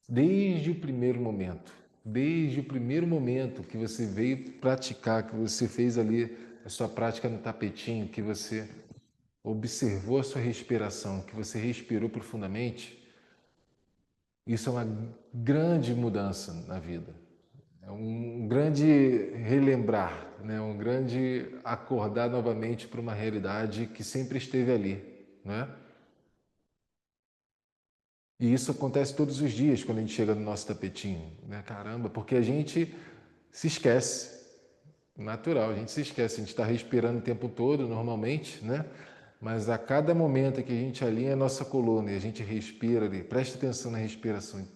Desde o primeiro momento que você veio praticar, que você fez ali a sua prática no tapetinho, que você observou a sua respiração, que você respirou profundamente, isso é uma grande mudança na vida. É um grande relembrar, né? Um grande acordar novamente para uma realidade que sempre esteve ali, né? E isso acontece todos os dias quando a gente chega no nosso tapetinho, né? Caramba, porque a gente se esquece, natural, a gente se esquece, a gente está respirando o tempo todo normalmente, né? Mas a cada momento que a gente alinha a nossa coluna e a gente respira ali, presta atenção na respiração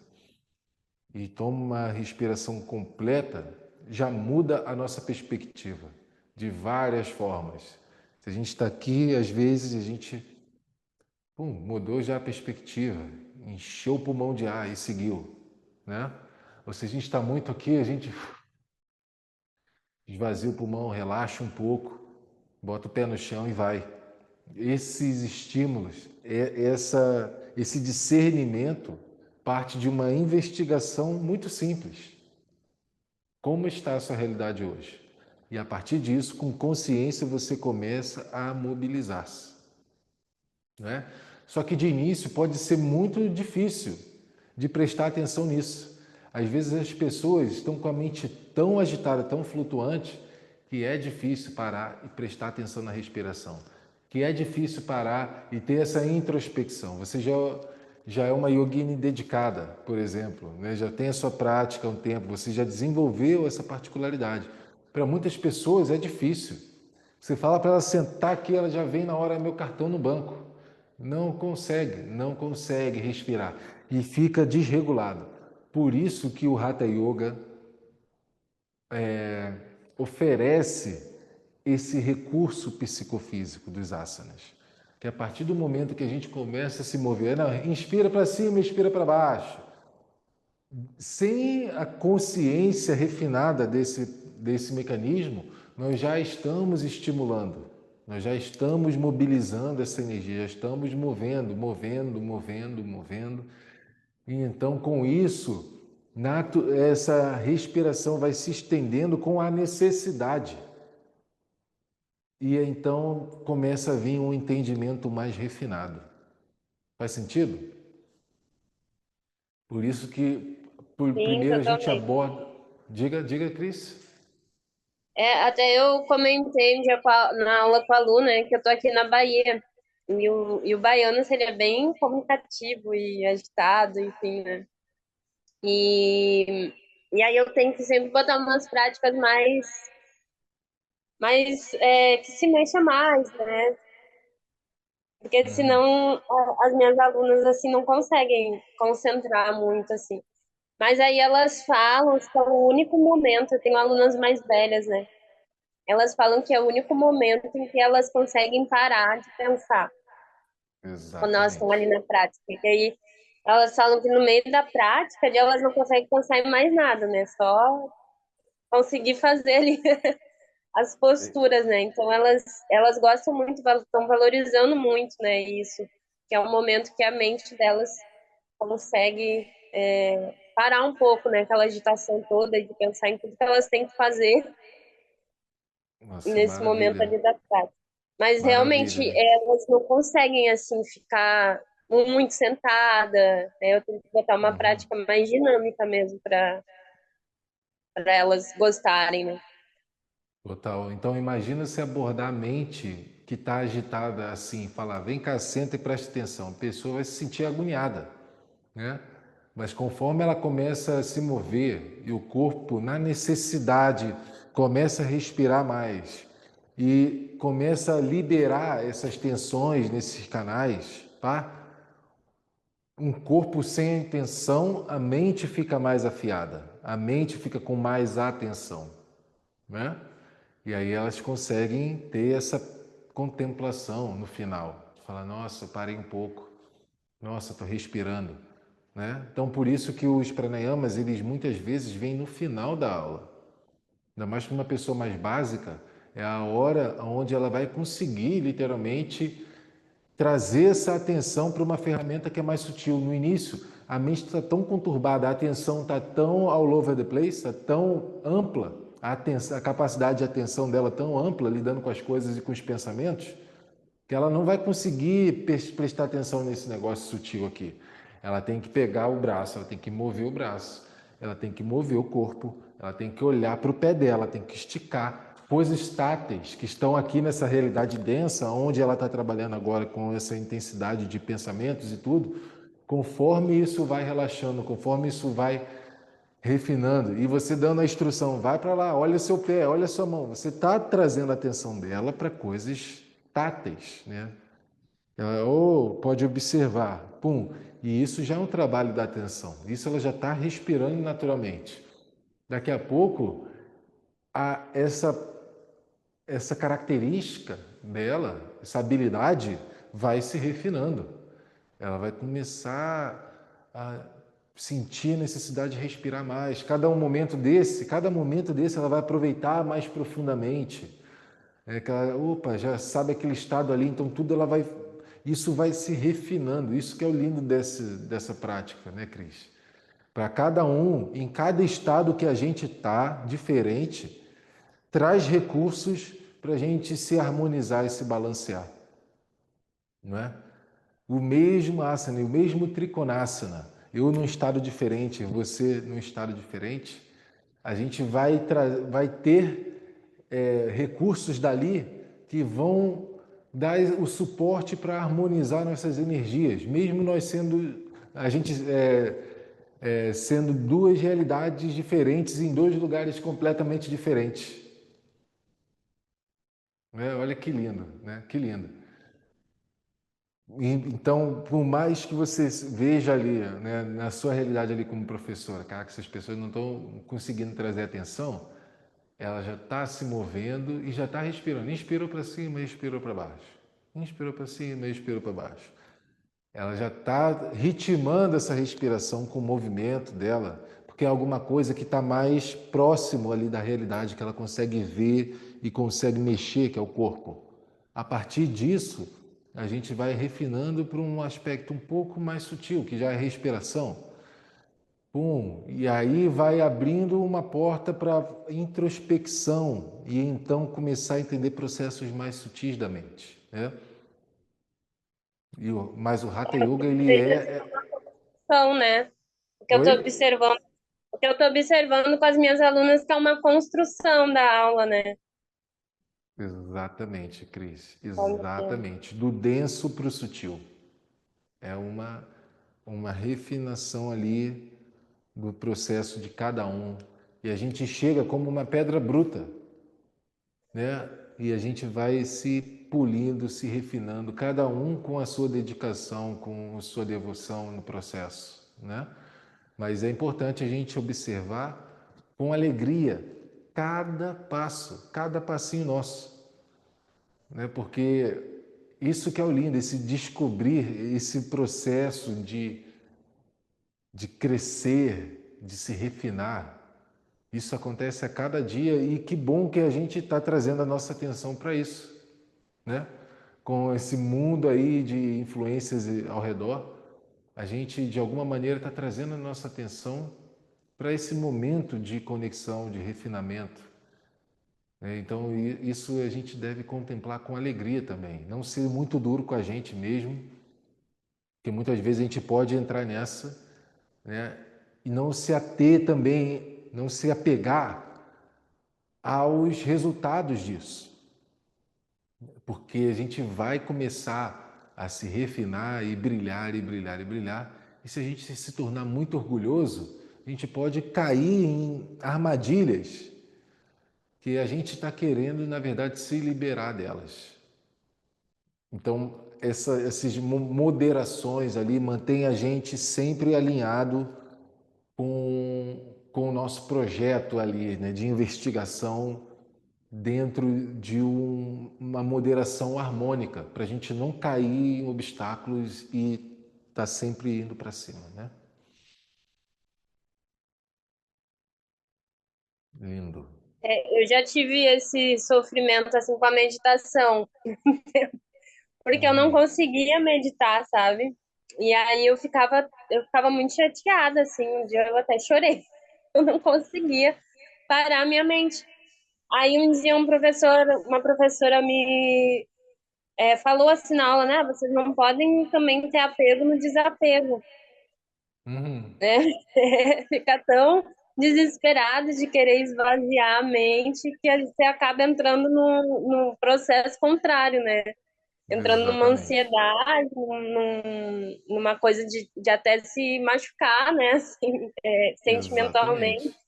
e toma uma respiração completa, já muda a nossa perspectiva de várias formas. Se a gente está aqui, às vezes a gente mudou já a perspectiva, encheu o pulmão de ar e seguiu, né? Ou se a gente está muito aqui, a gente esvazia o pulmão, relaxa um pouco, bota o pé no chão e vai. Esses estímulos, esse discernimento parte de uma investigação muito simples. Como está a sua realidade hoje? E a partir disso, com consciência, você começa a mobilizar-se. Né? Só que de início pode ser muito difícil de prestar atenção nisso. Às vezes as pessoas estão com a mente tão agitada, tão flutuante, que é difícil parar e prestar atenção na respiração. Que é difícil parar e ter essa introspecção. Você já é uma yogini dedicada, por exemplo, né? Já tem a sua prática há um tempo, você já desenvolveu essa particularidade. Para muitas pessoas é difícil. Você fala para ela sentar aqui, ela já vem na hora meu cartão no banco. Não consegue respirar e fica desregulado. Por isso que o Hatha Yoga oferece esse recurso psicofísico dos asanas. Que a partir do momento que a gente começa a se mover, não, inspira para cima, expira para baixo, sem a consciência refinada desse mecanismo, nós já estamos estimulando, nós já estamos mobilizando essa energia, já estamos movendo. E então, com isso, essa respiração vai se estendendo com a necessidade. E então começa a vir um entendimento mais refinado. Faz sentido? Por isso que Sim, primeiro a gente totalmente. aborda. Diga, Cris. Até eu comentei um dia na aula com a Lu, né, que eu tô aqui na Bahia. E o baiano seria bem comunicativo e agitado, enfim, né? E aí eu tenho que sempre botar umas práticas que se mexa mais, né? Porque senão as minhas alunas, assim, não conseguem concentrar muito, assim. Mas aí elas falam que é o único momento, eu tenho alunas mais velhas, né? Elas falam que é o único momento em que elas conseguem parar de pensar quando elas estão ali Exatamente. na prática. E aí elas falam que no meio da prática elas não conseguem pensar em mais nada, né? Só conseguir fazer ali as posturas, né? Então elas gostam muito, estão valorizando muito, né? Isso, que é um momento que a mente delas consegue parar um pouco, né? Aquela agitação toda de pensar em tudo que elas têm que fazer Nossa, nesse momento maravilha, ali da prática. Mas realmente maravilha. elas não conseguem assim ficar muito sentada, né? Eu tenho que botar uma Uhum. prática mais dinâmica mesmo para elas gostarem, né? Total. Então imagina se abordar a mente que está agitada assim, falar, vem cá, senta e preste atenção. A pessoa vai se sentir agoniada, né? Mas conforme ela começa a se mover e o corpo, na necessidade, começa a respirar mais e começa a liberar essas tensões nesses canais, tá? Um corpo sem tensão, a mente fica mais afiada, a mente fica com mais atenção, né? E aí elas conseguem ter essa contemplação no final. Falar, nossa, parei um pouco. Nossa, estou respirando. Né? Então, por isso que os pranayamas, eles muitas vezes vêm no final da aula. Ainda mais para uma pessoa mais básica, é a hora onde ela vai conseguir, literalmente, trazer essa atenção para uma ferramenta que é mais sutil. No início, a mente está tão conturbada, a atenção está tão all over the place, está tão ampla, a capacidade de atenção dela tão ampla, lidando com as coisas e com os pensamentos, que ela não vai conseguir prestar atenção nesse negócio sutil aqui. Ela tem que pegar o braço, ela tem que mover o braço, ela tem que mover o corpo, ela tem que olhar para o pé dela, tem que esticar coisas táteis que estão aqui nessa realidade densa, onde ela está trabalhando agora com essa intensidade de pensamentos e tudo. Conforme isso vai relaxando, conforme isso vai refinando, e você dando a instrução, vai para lá, olha o seu pé, olha a sua mão, você está trazendo a atenção dela para coisas táteis, né? Ela, ou pode observar, pum, e isso já é um trabalho da atenção, isso ela já está respirando naturalmente. Daqui a pouco, a, essa característica dela, essa habilidade, vai se refinando. Ela vai começar a sentir a necessidade de respirar mais. Cada momento desse ela vai aproveitar mais profundamente. É que ela, opa, já sabe aquele estado ali, então tudo ela vai, isso vai se refinando. Isso que é o lindo dessa prática, né, Cris? Para cada um, em cada estado que a gente está, diferente, traz recursos para a gente se harmonizar e se balancear, não é? O mesmo asana, o mesmo trikonasana, eu num estado diferente, você num estado diferente, a gente vai ter recursos dali que vão dar o suporte para harmonizar nossas energias, mesmo nós sendo a gente sendo duas realidades diferentes em dois lugares completamente diferentes. Né? Olha que lindo, né? Que lindo. Então, por mais que você veja ali, né, na sua realidade ali como professora, cara, que essas pessoas não estão conseguindo trazer atenção, ela já está se movendo e já está respirando. Inspirou para cima, expirou para baixo. Inspirou para cima, expirou para baixo. Ela já está ritmando essa respiração com o movimento dela, porque é alguma coisa que está mais próximo ali da realidade, que ela consegue ver e consegue mexer, que é o corpo. A partir disso, a gente vai refinando para um aspecto um pouco mais sutil, que já é a respiração. Pum, e aí vai abrindo uma porta para introspecção e então começar a entender processos mais sutis da mente, né? Mas o Hatha Yoga ele Vejo assim, construção, né? O que eu Oi? estou observando, o que eu tô observando com as minhas alunas que é uma construção da aula, né? Exatamente, Cris. Como que- Exatamente. Do denso para o sutil. É uma refinação ali do processo de cada um. E a gente chega como uma pedra bruta, né? E a gente vai se polindo, se refinando, cada um com a sua dedicação, com a sua devoção no processo, né? Mas é importante a gente observar com alegria cada passo, cada passinho nosso, né? Porque isso que é o lindo, esse descobrir, esse processo de crescer, de se refinar. Isso acontece a cada dia e que bom que a gente está trazendo a nossa atenção para isso, né? Com esse mundo aí de influências ao redor, a gente de alguma maneira está trazendo a nossa atenção para esse momento de conexão, de refinamento, Então, isso a gente deve contemplar com alegria também. Não ser muito duro com a gente mesmo, porque muitas vezes a gente pode entrar nessa, né? E não se ater também, não se apegar aos resultados disso, porque a gente vai começar a se refinar e brilhar e brilhar e brilhar. E se a gente se tornar muito orgulhoso, a gente pode cair em armadilhas que a gente está querendo, na verdade, se liberar delas. Então, essas moderações ali mantém a gente sempre alinhado com o nosso projeto ali, né, de investigação dentro de uma moderação harmônica, para a gente não cair em obstáculos e estar sempre indo para cima, né? Lindo. Eu já tive esse sofrimento assim com a meditação, porque eu não Uhum. conseguia meditar, sabe? E aí eu ficava muito chateada, assim, um dia eu até chorei. Eu não conseguia parar minha mente. Aí um dia uma professora me falou assim na aula, né? Vocês não podem também ter apego no desapego, Uhum. né? Fica tão desesperado de querer esvaziar a mente que você acaba entrando no processo contrário, né? Entrando numa Exatamente. ansiedade, numa coisa de até se machucar, né? Assim, sentimentalmente. Exatamente.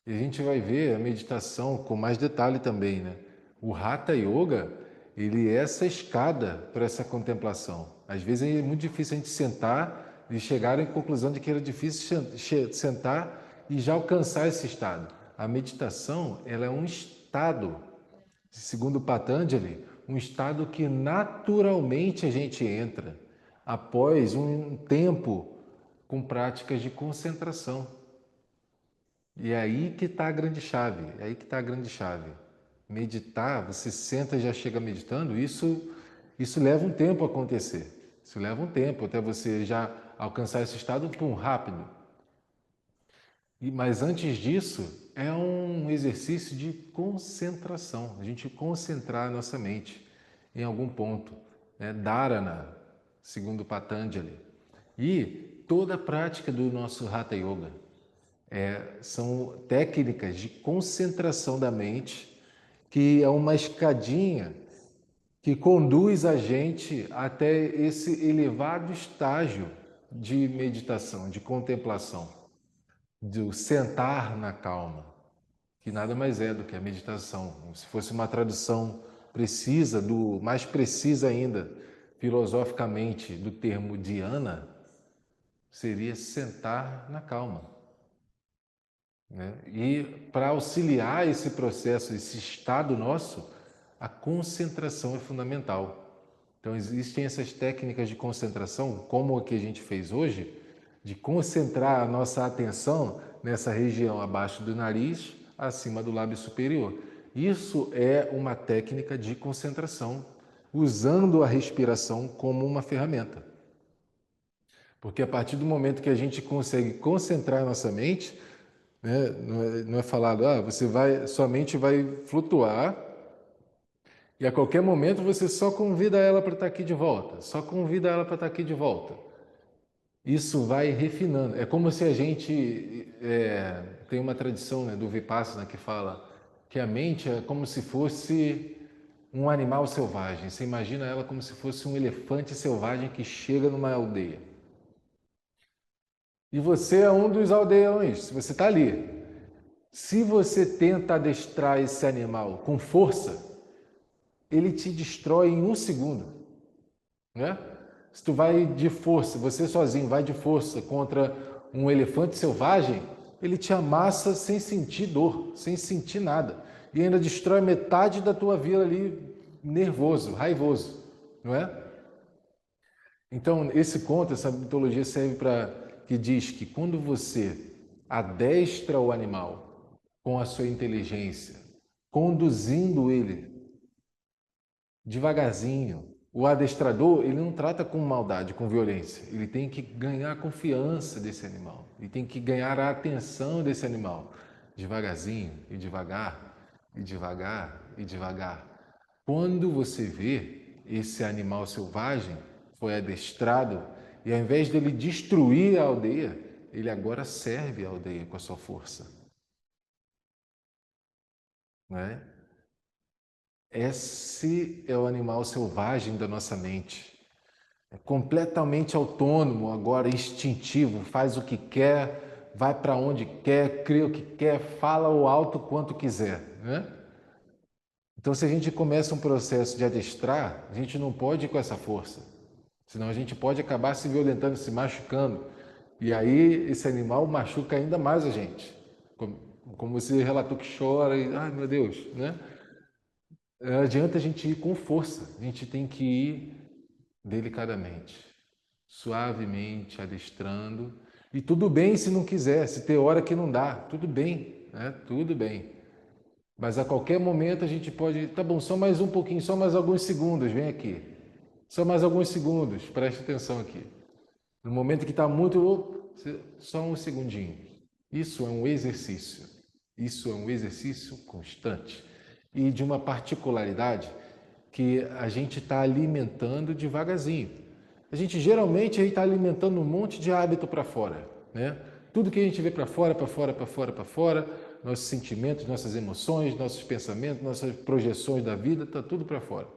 E a gente vai ver a meditação com mais detalhe também, né? O Hatha Yoga, ele é essa escada para essa contemplação. Às vezes é muito difícil a gente sentar e chegar à conclusão de que era difícil sentar e já alcançar esse estado. A meditação, ela é um estado, segundo Patanjali, um estado que naturalmente a gente entra após um tempo com práticas de concentração. E é aí que está a grande chave, é aí que está a grande chave. Meditar, você senta e já chega meditando, isso leva um tempo a acontecer. Isso leva um tempo até você já alcançar esse estado pum, rápido. Mas antes disso, é um exercício de concentração, a gente concentrar a nossa mente em algum ponto. Né? Dharana, segundo Patanjali. E toda a prática do nosso Hatha Yoga, são técnicas de concentração da mente, que é uma escadinha que conduz a gente até esse elevado estágio de meditação, de contemplação, do sentar na calma, que nada mais é do que a meditação. Se fosse uma tradução precisa, mais precisa ainda, filosoficamente, do termo dhyana, seria sentar na calma. Né? E para auxiliar esse processo, esse estado nosso, a concentração é fundamental. Então, existem essas técnicas de concentração, como a que a gente fez hoje, de concentrar a nossa atenção nessa região abaixo do nariz, acima do lábio superior. Isso é uma técnica de concentração, usando a respiração como uma ferramenta. Porque a partir do momento que a gente consegue concentrar a nossa mente, né? Não é falado, sua mente vai flutuar e a qualquer momento você só convida ela para estar aqui de volta, só convida ela para estar aqui de volta. Isso vai refinando. É como se a gente tem uma tradição, né, do Vipassana que fala que a mente é como se fosse um animal selvagem. Você imagina ela como se fosse um elefante selvagem que chega numa aldeia. E você é um dos aldeões, você está ali. Se você tenta adestrar esse animal com força, ele te destrói em um segundo, né? Se tu vai de força, você sozinho vai de força contra um elefante selvagem, ele te amassa sem sentir dor, sem sentir nada. E ainda destrói metade da tua vida ali nervoso, raivoso, não é? Então, esse conto, essa mitologia serve para que diz que quando você adestra o animal com a sua inteligência, conduzindo ele devagarzinho, o adestrador, ele não trata com maldade, com violência. Ele tem que ganhar a confiança desse animal. Ele tem que ganhar a atenção desse animal, devagarzinho e devagar. e devagar e devagar. Quando você vê, esse animal selvagem foi adestrado e ao invés dele destruir a aldeia, ele agora serve a aldeia com a sua força, né? Esse é o animal selvagem da nossa mente. É completamente autônomo, agora instintivo, faz o que quer, vai para onde quer, cria o que quer, fala o alto quanto quiser, né? Então, se a gente começa um processo de adestrar, a gente não pode ir com essa força, senão a gente pode acabar se violentando, se machucando. E aí esse animal machuca ainda mais a gente. Como você relatou que chora e, ai meu Deus, né? Não adianta a gente ir com força, a gente tem que ir delicadamente, suavemente, adestrando. E tudo bem se não quiser, se ter hora que não dá, tudo bem, né? Tudo bem. Mas a qualquer momento a gente pode, tá bom, só mais um pouquinho, só mais alguns segundos, vem aqui. Só mais alguns segundos, preste atenção aqui. No momento que está muito, só um segundinho. Isso é um exercício. Isso é um exercício constante e de uma particularidade que a gente está alimentando devagarzinho. A gente geralmente está alimentando um monte de hábito para fora, né? Tudo que a gente vê para fora, para fora, para fora, para fora, nossos sentimentos, nossas emoções, nossos pensamentos, nossas projeções da vida, está tudo para fora.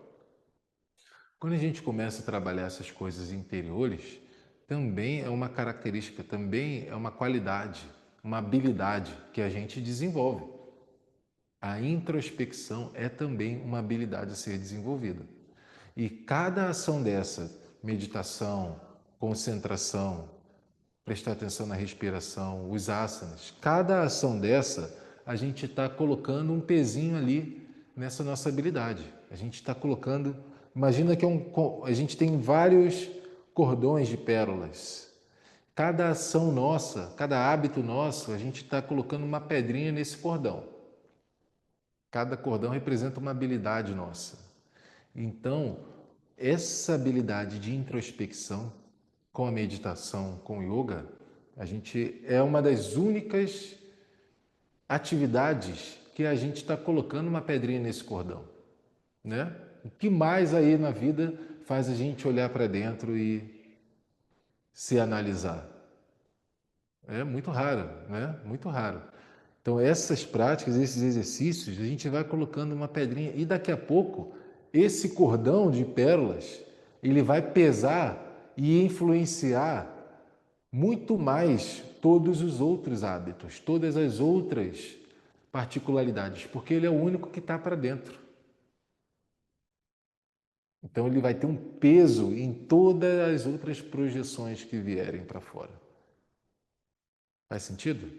Quando a gente começa a trabalhar essas coisas interiores, também é uma característica, também é uma qualidade, uma habilidade que a gente desenvolve. A introspecção é também uma habilidade a ser desenvolvida. E cada ação dessa, meditação, concentração, prestar atenção na respiração, os asanas, cada ação dessa, a gente está colocando um pezinho ali nessa nossa habilidade. A gente está colocando, imagina que a gente tem vários cordões de pérolas. Cada ação nossa, cada hábito nosso, a gente está colocando uma pedrinha nesse cordão. Cada cordão representa uma habilidade nossa. Então, essa habilidade de introspecção, com a meditação, com o yoga, a gente é uma das únicas atividades que a gente está colocando uma pedrinha nesse cordão, né? O que mais aí na vida faz a gente olhar para dentro e se analisar? É muito raro, né? Muito raro. Então, essas práticas, esses exercícios, a gente vai colocando uma pedrinha e daqui a pouco esse cordão de pérolas, ele vai pesar e influenciar muito mais todos os outros hábitos, todas as outras particularidades, porque ele é o único que está para dentro. Então, ele vai ter um peso em todas as outras projeções que vierem para fora. Faz sentido?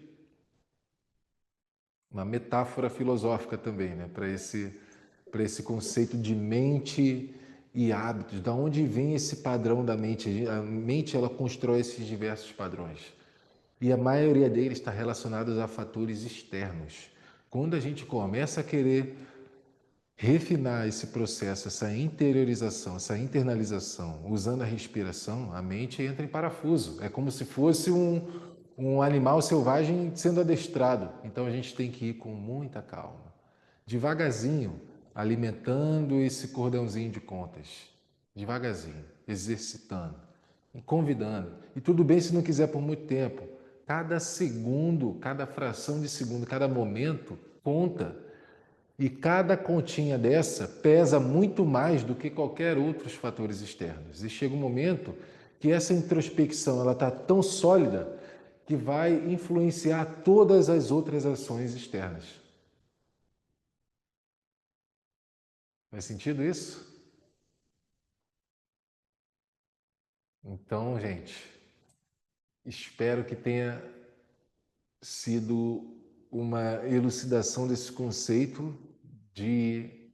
Uma metáfora filosófica também, né? Para esse conceito de mente e hábitos. Da onde vem esse padrão da mente? A mente ela constrói esses diversos padrões. E a maioria deles está relacionados a fatores externos. Quando a gente começa a querer refinar esse processo, essa interiorização, essa internalização, usando a respiração, a mente entra em parafuso. É como se fosse um animal selvagem sendo adestrado. Então a gente tem que ir com muita calma, devagarzinho, alimentando esse cordãozinho de contas, devagarzinho, exercitando, e convidando. E tudo bem se não quiser por muito tempo. Cada segundo, cada fração de segundo, cada momento conta. E cada continha dessa pesa muito mais do que qualquer outros fatores externos. E chega um momento que essa introspecção ela está tão sólida que vai influenciar todas as outras ações externas. Faz sentido isso? Então, gente, espero que tenha sido uma elucidação desse conceito de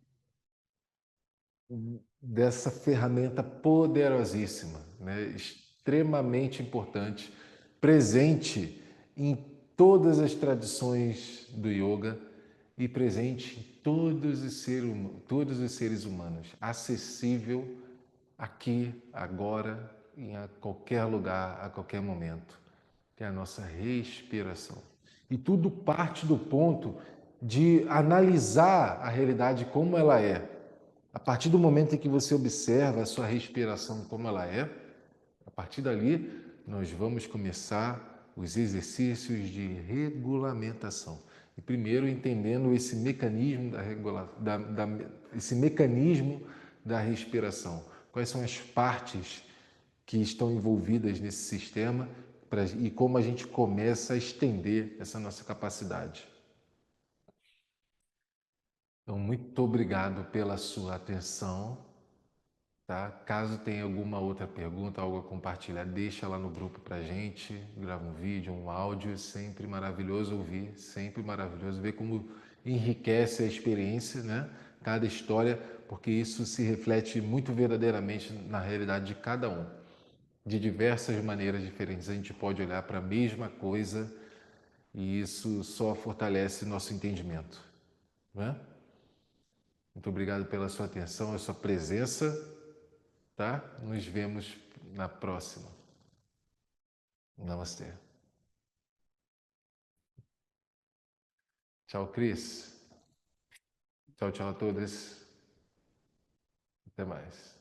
dessa ferramenta poderosíssima, né? Extremamente importante, presente em todas as tradições do yoga e presente em todos os seres humanos, acessível aqui, agora, em qualquer lugar, a qualquer momento, que é a nossa respiração. E tudo parte do ponto de analisar a realidade como ela é. A partir do momento em que você observa a sua respiração como ela é, a partir dali nós vamos começar os exercícios de regulamentação. E primeiro entendendo esse mecanismo esse mecanismo da respiração. Quais são as partes que estão envolvidas nesse sistema e como a gente começa a estender essa nossa capacidade. Então, muito obrigado pela sua atenção. Tá? Caso tenha alguma outra pergunta, algo a compartilhar, deixa lá no grupo pra gente, grava um vídeo, um áudio, sempre maravilhoso ouvir, sempre maravilhoso ver como enriquece a experiência, né? Cada história, porque isso se reflete muito verdadeiramente na realidade de cada um. De diversas maneiras diferentes, a gente pode olhar para a mesma coisa e isso só fortalece nosso entendimento, né? Muito obrigado pela sua atenção, a sua presença. Tá? Nos vemos na próxima. Namastê. Tchau, Cris. Tchau, tchau a todos. Até mais.